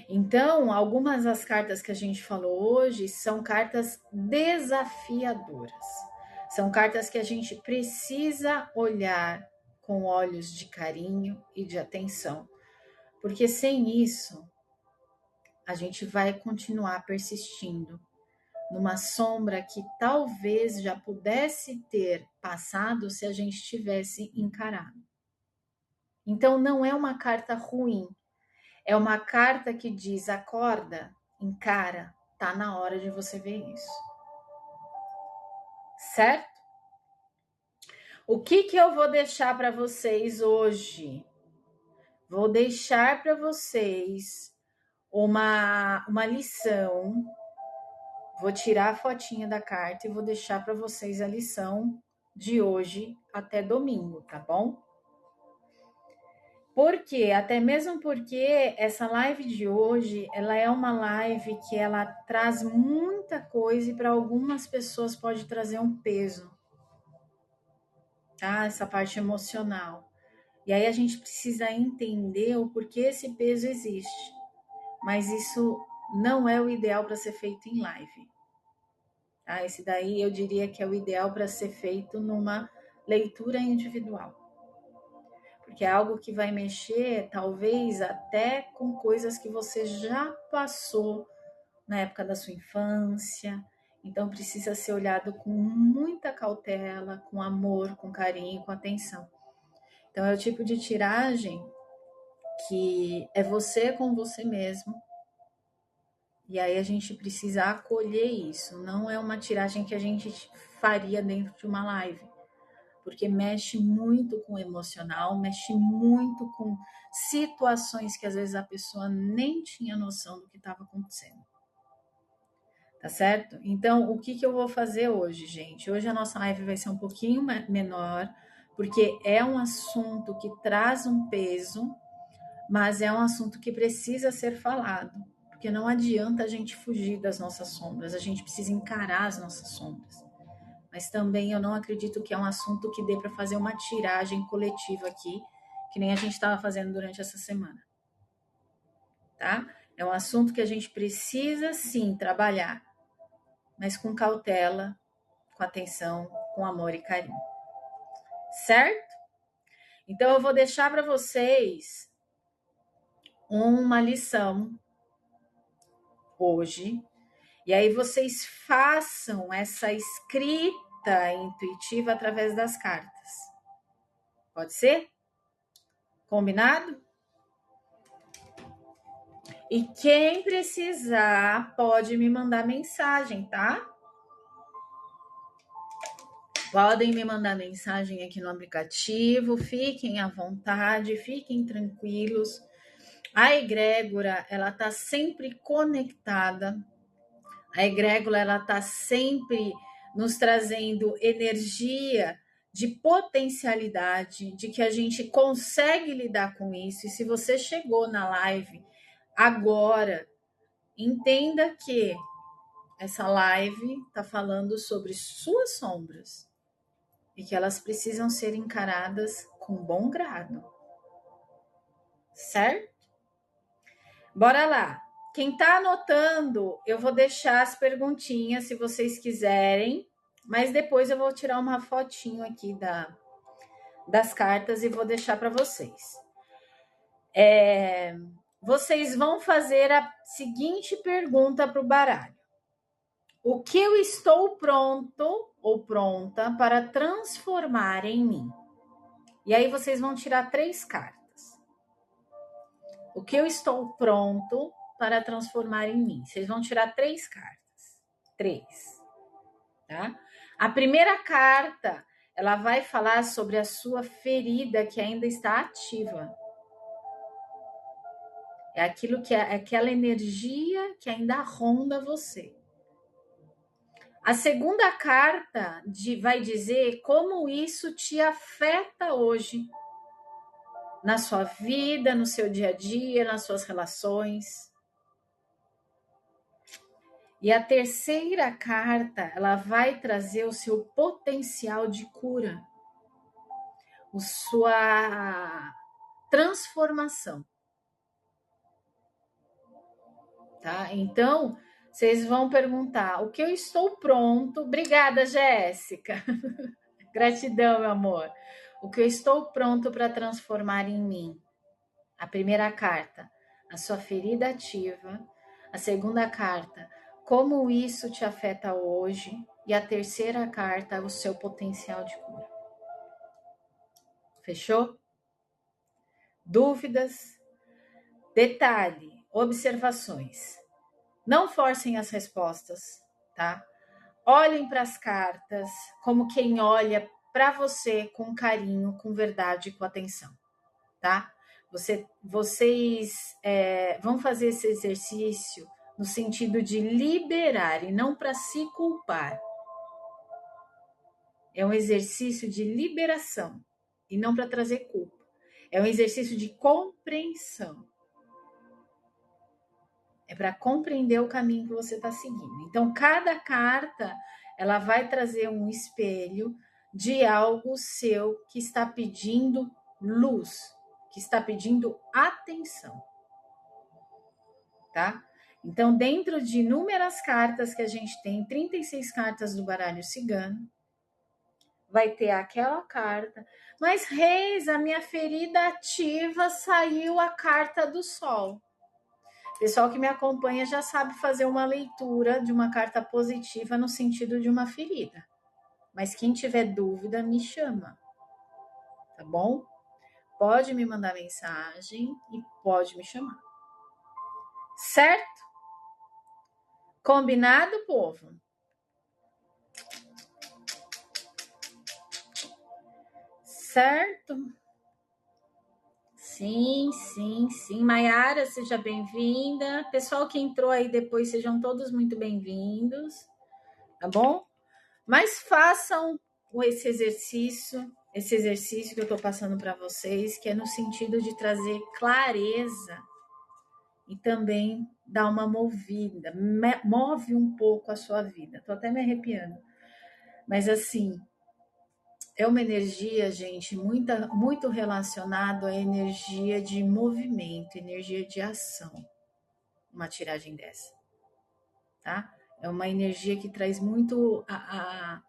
Então, algumas das cartas que a gente falou hoje são cartas desafiadoras. São cartas que a gente precisa olhar com olhos de carinho e de atenção, Porque sem isso, a gente vai continuar persistindo numa sombra que talvez já pudesse ter passado se a gente tivesse encarado. Então, não é uma carta ruim, é uma carta que diz: acorda, encara, tá na hora de você ver isso. Certo? O que eu vou deixar para vocês hoje? Vou deixar para vocês uma lição. Vou tirar a fotinha da carta e vou deixar para vocês a lição de hoje até domingo, tá bom? Por quê? Até mesmo porque essa live de hoje, ela é uma live que ela traz muita coisa e para algumas pessoas pode trazer um peso, tá? Essa parte emocional. E aí a gente precisa entender o porquê esse peso existe. Mas isso não é o ideal para ser feito em live. Tá? Esse daí eu diria que é o ideal para ser feito numa leitura individual. Porque é algo que vai mexer, talvez, até com coisas que você já passou na época da sua infância. Então, precisa ser olhado com muita cautela, com amor, com carinho, com atenção. Então, é o tipo de tiragem que é você com você mesmo. E aí a gente precisa acolher isso. Não é uma tiragem que a gente faria dentro de uma live, porque mexe muito com o emocional, mexe muito com situações que às vezes a pessoa nem tinha noção do que estava acontecendo. Tá certo? Então, o que eu vou fazer hoje, gente? Hoje a nossa live vai ser um pouquinho menor, porque é um assunto que traz um peso, mas é um assunto que precisa ser falado. Porque não adianta a gente fugir das nossas sombras, a gente precisa encarar as nossas sombras. Mas também eu não acredito que é um assunto que dê para fazer uma tiragem coletiva aqui, que nem a gente estava fazendo durante essa semana. Tá? É um assunto que a gente precisa, sim, trabalhar, mas com cautela, com atenção, com amor e carinho. Certo? Então eu vou deixar para vocês uma lição hoje, e aí vocês façam essa escrita intuitiva através das cartas. Pode ser? Combinado? E quem precisar pode me mandar mensagem, tá? Podem me mandar mensagem aqui no aplicativo, fiquem à vontade, fiquem tranquilos. A egrégora, ela tá sempre conectada. A egrégora, ela tá sempre nos trazendo energia de potencialidade, de que a gente consegue lidar com isso. E se você chegou na live agora, entenda que essa live está falando sobre suas sombras e que elas precisam ser encaradas com bom grado. Certo? Bora lá. Quem está anotando, eu vou deixar as perguntinhas se vocês quiserem, mas depois eu vou tirar uma fotinho aqui das cartas e vou deixar para vocês. Vocês vão fazer a seguinte pergunta para o baralho. O que eu estou pronto ou pronta para transformar em mim? E aí vocês vão tirar 3 cartas. O que eu estou pronto para transformar em mim? Vocês vão tirar 3 cartas. 3. Tá? A primeira carta, ela vai falar sobre a sua ferida que ainda está ativa. É aquilo que é aquela energia que ainda ronda você. A segunda carta vai dizer como isso te afeta hoje, na sua vida, no seu dia a dia, nas suas relações. E a terceira carta, ela vai trazer o seu potencial de cura, a sua transformação. Tá? Então, vocês vão perguntar, o que eu estou pronto? Obrigada, Jéssica. Gratidão, meu amor. O que eu estou pronto para transformar em mim? A primeira carta, a sua ferida ativa. A segunda carta, como isso te afeta hoje. E a terceira carta, o seu potencial de cura. Fechou? Dúvidas? Detalhe, observações. Não forcem as respostas, tá? Olhem para as cartas como quem olha para você com carinho, com verdade e com atenção, tá? Vocês vão fazer esse exercício no sentido de liberar e não para se culpar. É um exercício de liberação e não para trazer culpa. É um exercício de compreensão. É para compreender o caminho que você está seguindo. Então, cada carta, ela vai trazer um espelho de algo seu que está pedindo luz, que está pedindo atenção. Tá? Então, dentro de inúmeras cartas que a gente tem, 36 cartas do baralho cigano, vai ter aquela carta. Mas, Reis, a minha ferida ativa saiu a carta do sol. Pessoal que me acompanha já sabe fazer uma leitura de uma carta positiva no sentido de uma ferida. Mas quem tiver dúvida, me chama. Tá bom? Pode me mandar mensagem e pode me chamar. Certo? Combinado, povo? Certo? Sim. Maiara, seja bem-vinda. Pessoal que entrou aí depois, sejam todos muito bem-vindos. Tá bom? Mas façam esse exercício que eu estou passando para vocês, que é no sentido de trazer clareza e também dar uma movida, move um pouco a sua vida. Estou até me arrepiando. Mas assim, é uma energia, gente, muito relacionado à energia de movimento, energia de ação. Uma tiragem dessa, tá? É uma energia que traz muito a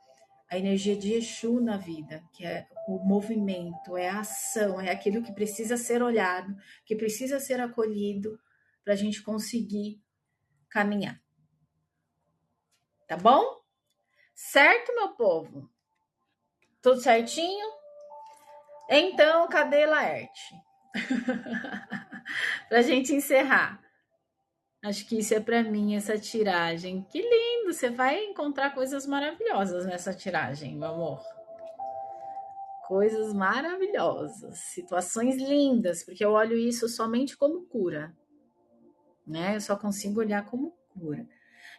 energia de Exu na vida, que é o movimento, é a ação, é aquilo que precisa ser olhado, que precisa ser acolhido para a gente conseguir caminhar. Tá bom? Certo, meu povo? Tudo certinho? Então, cadê Laerte? Para a gente encerrar. Acho que isso é para mim, essa tiragem. Que lindo! Você vai encontrar coisas maravilhosas nessa tiragem, meu amor. Coisas maravilhosas, situações lindas, porque eu olho isso somente como cura, né? Eu só consigo olhar como cura.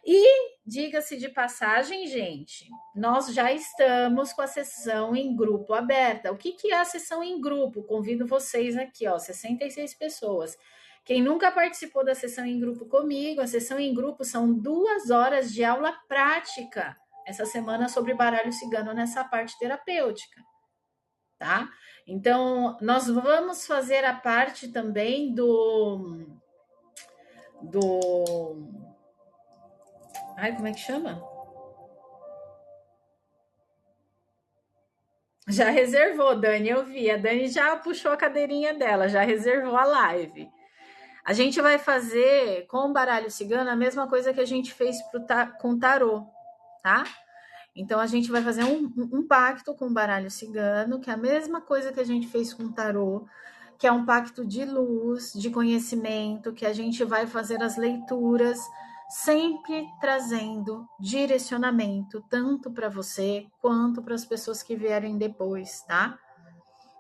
E, diga-se de passagem, gente, nós já estamos com a sessão em grupo aberta. O que é a sessão em grupo? Convido vocês aqui, ó, 66 pessoas. Quem nunca participou da sessão em grupo comigo, a sessão em grupo são 2 horas de aula prática essa semana sobre baralho cigano nessa parte terapêutica. Tá? Então, nós vamos fazer a parte também Ai, como é que chama? Já reservou, Dani, eu vi. A Dani já puxou a cadeirinha dela, já reservou a live. A gente vai fazer com o baralho cigano a mesma coisa que a gente fez com o tarô, tá? Então, a gente vai fazer um pacto com o baralho cigano, que é a mesma coisa que a gente fez com o tarô, que é um pacto de luz, de conhecimento, que a gente vai fazer as leituras, sempre trazendo direcionamento, tanto para você, quanto para as pessoas que vierem depois, tá?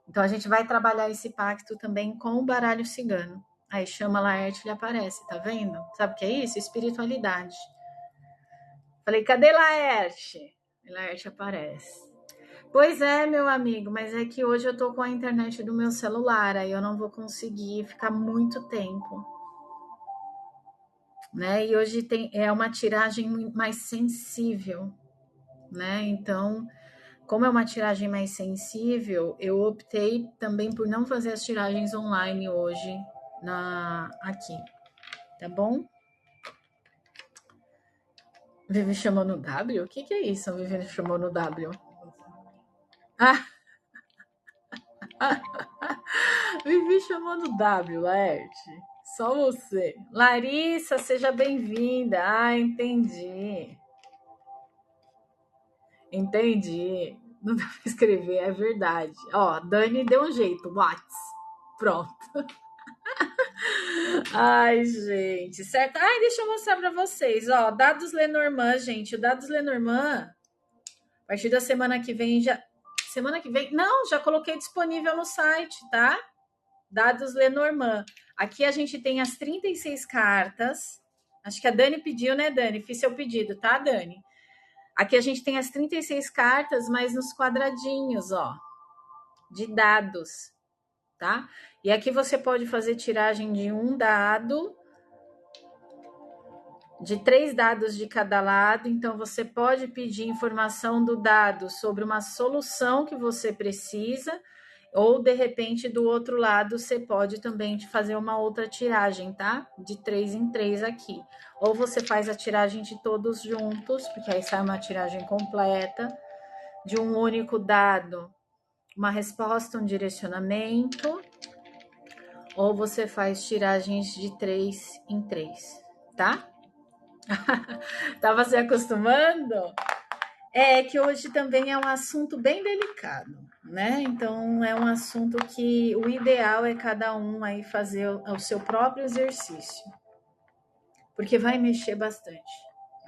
Então, a gente vai trabalhar esse pacto também com o baralho cigano. Aí chama Laerte, ele aparece, tá vendo? Sabe o que é isso? Espiritualidade. Falei, cadê Laerte? Laerte aparece. Pois é, meu amigo, mas é que hoje eu tô com a internet do meu celular, aí eu não vou conseguir ficar muito tempo, né? E hoje é uma tiragem mais sensível, né? Então, como é uma tiragem mais sensível, eu optei também por não fazer as tiragens online hoje aqui, tá bom? Vivi chamou no W? O que é isso? A Vivi chamou no W? Ah! Vivi chamando W, Laerte. Só você. Larissa, seja bem-vinda. Ah, entendi. Entendi. Não dá pra escrever, é verdade. Ó, Dani deu um jeito. Whats. Pronto. Ai, gente, certo? Ai, deixa eu mostrar para vocês, ó, dados Lenormand, gente, o dados Lenormand, a partir da semana que vem já, semana que vem, não, já coloquei disponível no site, tá? Dados Lenormand. Aqui a gente tem as 36 cartas. Acho que a Dani pediu, né, Dani? Fiz seu pedido, tá, Dani? Aqui a gente tem as 36 cartas, mas nos quadradinhos, ó, de dados, tá? E aqui você pode fazer tiragem de um dado, de 3 dados de cada lado, então você pode pedir informação do dado sobre uma solução que você precisa, ou de repente do outro lado você pode também fazer uma outra tiragem, tá? De 3 em 3 aqui. Ou você faz a tiragem de todos juntos, porque aí sai uma tiragem completa, de um único dado, uma resposta, um direcionamento, ou você faz tiragens de 3 em 3, tá? Tava se acostumando? É que hoje também é um assunto bem delicado, né? Então é um assunto que o ideal é cada um aí fazer o seu próprio exercício, porque vai mexer bastante.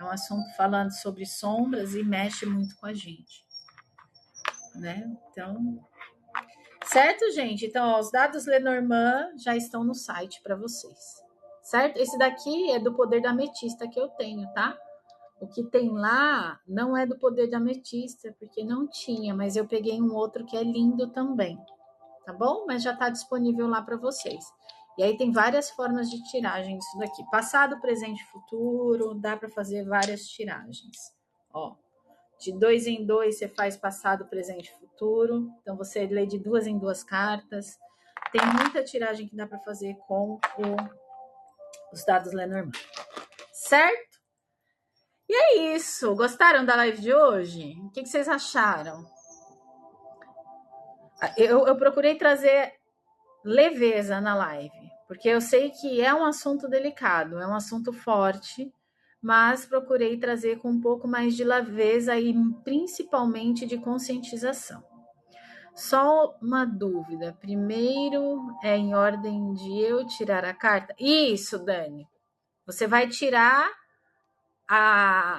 É um assunto falando sobre sombras e mexe muito com a gente, né? Então, certo, gente? Então, ó, os dados Lenormand já estão no site para vocês, certo? Esse daqui é do poder da ametista que eu tenho, tá? O que tem lá não é do poder da ametista, porque não tinha, mas eu peguei um outro que é lindo também, tá bom? Mas já está disponível lá para vocês. E aí tem várias formas de tiragem disso daqui. Passado, presente, futuro, dá para fazer várias tiragens. Ó, de 2 em 2 você faz passado, presente, futuro. Então você lê de 2 em 2 cartas. Tem muita tiragem que dá para fazer com os dados Lenormand. Certo? E é isso. Gostaram da live de hoje? O que vocês acharam? Eu procurei trazer leveza na live, porque eu sei que é um assunto delicado, é um assunto forte, mas procurei trazer com um pouco mais de leveza e principalmente de conscientização. Só uma dúvida. Primeiro é em ordem de eu tirar a carta? Isso, Dani. Você vai tirar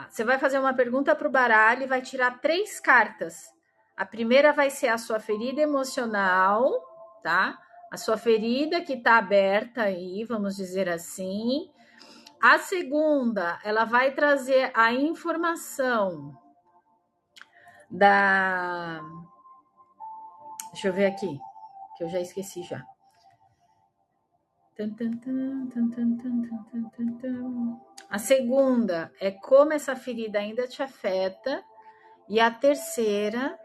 você vai fazer uma pergunta para o baralho e vai tirar 3 cartas. A primeira vai ser a sua ferida emocional, tá? A sua ferida que está aberta aí, vamos dizer assim. A segunda, ela vai trazer a informação da... Deixa eu ver aqui, que eu já esqueci já. A segunda é como essa ferida ainda te afeta. E a terceira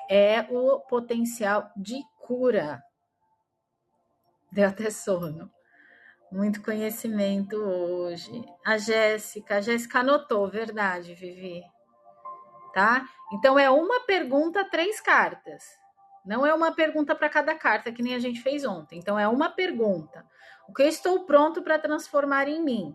é o potencial de cura. Deu até sono. Muito conhecimento hoje. A Jéssica anotou, verdade, Vivi? Tá? Então é uma pergunta, 3 cartas. Não é uma pergunta para cada carta, que nem a gente fez ontem. Então é uma pergunta. O que eu estou pronto para transformar em mim?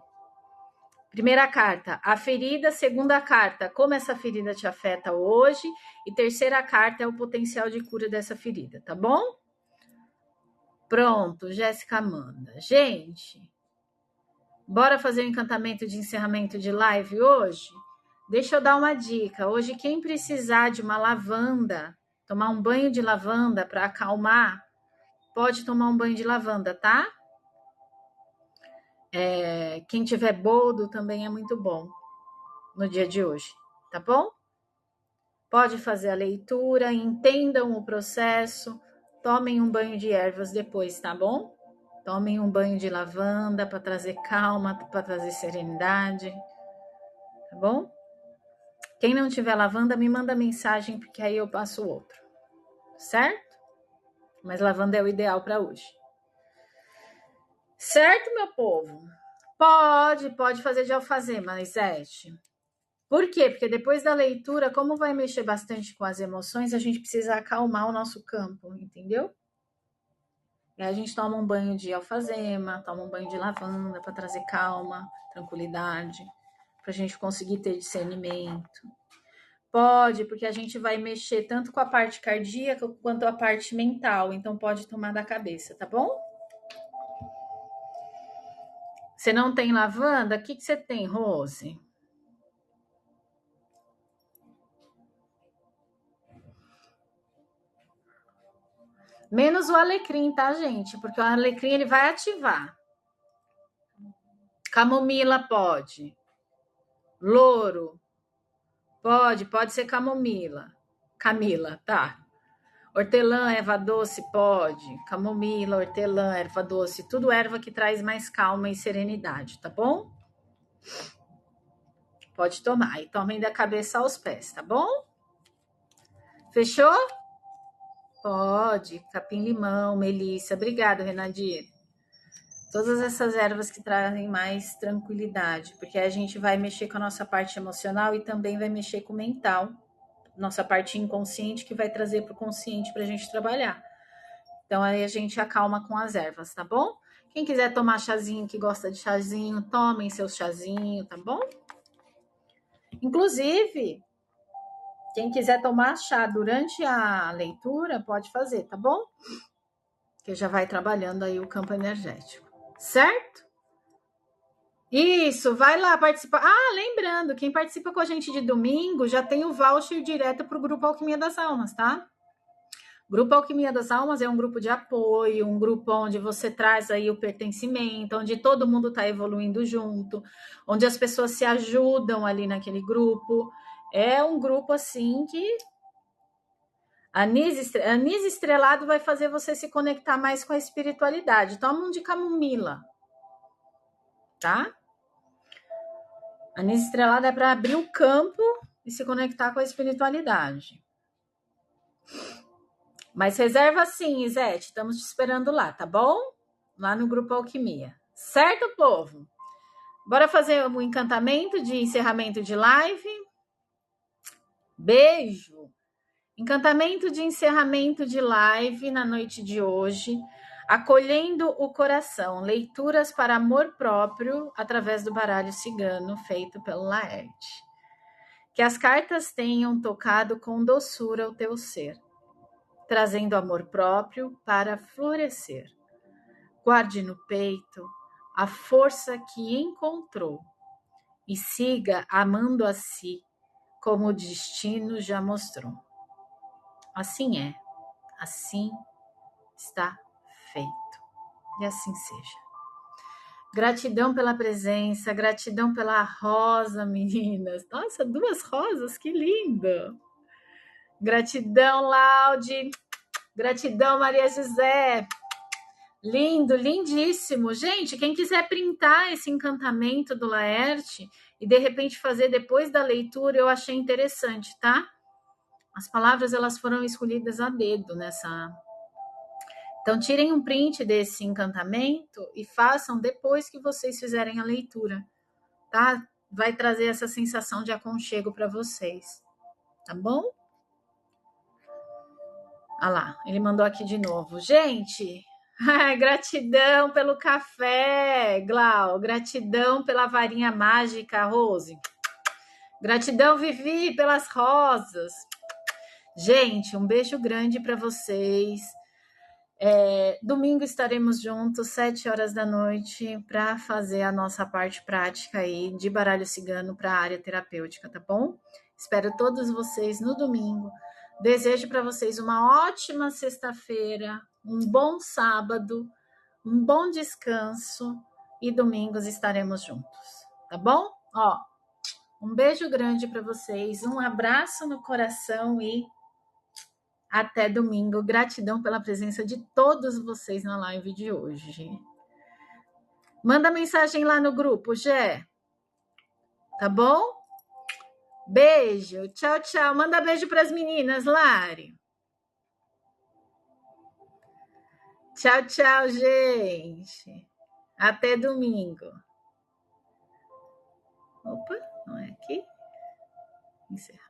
Primeira carta, a ferida. Segunda carta, como essa ferida te afeta hoje. E terceira carta é o potencial de cura dessa ferida, tá bom? Pronto, Jéssica manda. Gente, bora fazer o encantamento de encerramento de live hoje? Deixa eu dar uma dica. Hoje, quem precisar de uma lavanda, tomar um banho de lavanda para acalmar, pode tomar um banho de lavanda, tá? Quem tiver boldo também é muito bom no dia de hoje, tá bom? Pode fazer a leitura, entendam o processo, tomem um banho de ervas depois, tá bom? Tomem um banho de lavanda para trazer calma, para trazer serenidade, tá bom? Quem não tiver lavanda, me manda mensagem, porque aí eu passo outro, certo? Mas lavanda é o ideal para hoje. Certo, meu povo? Pode fazer de alfazema, Lisete. Por quê? Porque depois da leitura, como vai mexer bastante com as emoções, a gente precisa acalmar o nosso campo, entendeu? E aí a gente toma um banho de alfazema, toma um banho de lavanda para trazer calma, tranquilidade, para a gente conseguir ter discernimento. Pode, porque a gente vai mexer tanto com a parte cardíaca quanto a parte mental, então pode tomar da cabeça, tá bom? Você não tem lavanda? O que você tem, Rose? Menos o alecrim, tá, gente? Porque o alecrim ele vai ativar. Camomila pode. Louro pode ser camomila. Camila, tá. Hortelã, erva doce pode. Camomila, hortelã, erva doce, tudo erva que traz mais calma e serenidade, tá bom? Pode tomar. E tomem da cabeça aos pés, tá bom? Fechou? Pode. Capim-limão, melissa. Obrigada, Renadir. Todas essas ervas que trazem mais tranquilidade, porque a gente vai mexer com a nossa parte emocional e também vai mexer com o mental, nossa parte inconsciente que vai trazer para o consciente para a gente trabalhar. Então aí a gente acalma com as ervas, tá bom? Quem quiser tomar chazinho, que gosta de chazinho, tomem seu chazinho, tá bom? Inclusive, quem quiser tomar chá durante a leitura, pode fazer, tá bom? Que já vai trabalhando aí o campo energético, certo? Isso, vai lá participar. Ah, lembrando, quem participa com a gente de domingo já tem o voucher direto para o Grupo Alquimia das Almas, tá? Grupo Alquimia das Almas é um grupo de apoio, um grupo onde você traz aí o pertencimento, onde todo mundo está evoluindo junto, onde as pessoas se ajudam ali naquele grupo. É um grupo assim que anis estrelado vai fazer você se conectar mais com a espiritualidade. Toma um de camomila, tá? Anis estrelado é para abrir o campo e se conectar com a espiritualidade. Mas reserva sim, Isete. Estamos te esperando lá, tá bom? Lá no Grupo Alquimia. Certo, povo? Bora fazer um encantamento de encerramento de live? Beijo! Encantamento de encerramento de live na noite de hoje. Acolhendo o coração. Leituras para amor próprio através do baralho cigano feito pelo Laerte. Que as cartas tenham tocado com doçura o teu ser, trazendo amor próprio para florescer. Guarde no peito a força que encontrou e siga amando a si, como o destino já mostrou. Assim é, assim está feito. E assim seja. Gratidão pela presença, gratidão pela rosa, meninas. Nossa, 2 rosas, que lindo! Gratidão, Laude. Gratidão, Maria José. Lindo, lindíssimo. Gente, quem quiser printar esse encantamento do Laerte e de repente fazer depois da leitura, eu achei interessante, tá? As palavras elas foram escolhidas a dedo nessa. Então tirem um print desse encantamento e façam depois que vocês fizerem a leitura, tá? Vai trazer essa sensação de aconchego para vocês, tá bom? Ah lá, ele mandou aqui de novo. Gente, gratidão pelo café, Glau. Gratidão pela varinha mágica, Rose. Gratidão, Vivi, pelas rosas. Gente, um beijo grande para vocês. Domingo estaremos juntos, 7 horas da noite, para fazer a nossa parte prática aí de baralho cigano para a área terapêutica, tá bom? Espero todos vocês no domingo. Desejo para vocês uma ótima sexta-feira, um bom sábado, um bom descanso e domingos estaremos juntos, tá bom? Ó, um beijo grande para vocês, um abraço no coração e até domingo. Gratidão pela presença de todos vocês na live de hoje. Manda mensagem lá no grupo, Gé. Tá bom? Beijo. Tchau, tchau. Manda beijo para as meninas, Lari. Tchau, tchau, gente. Até domingo. Opa, não é aqui? Encerrar.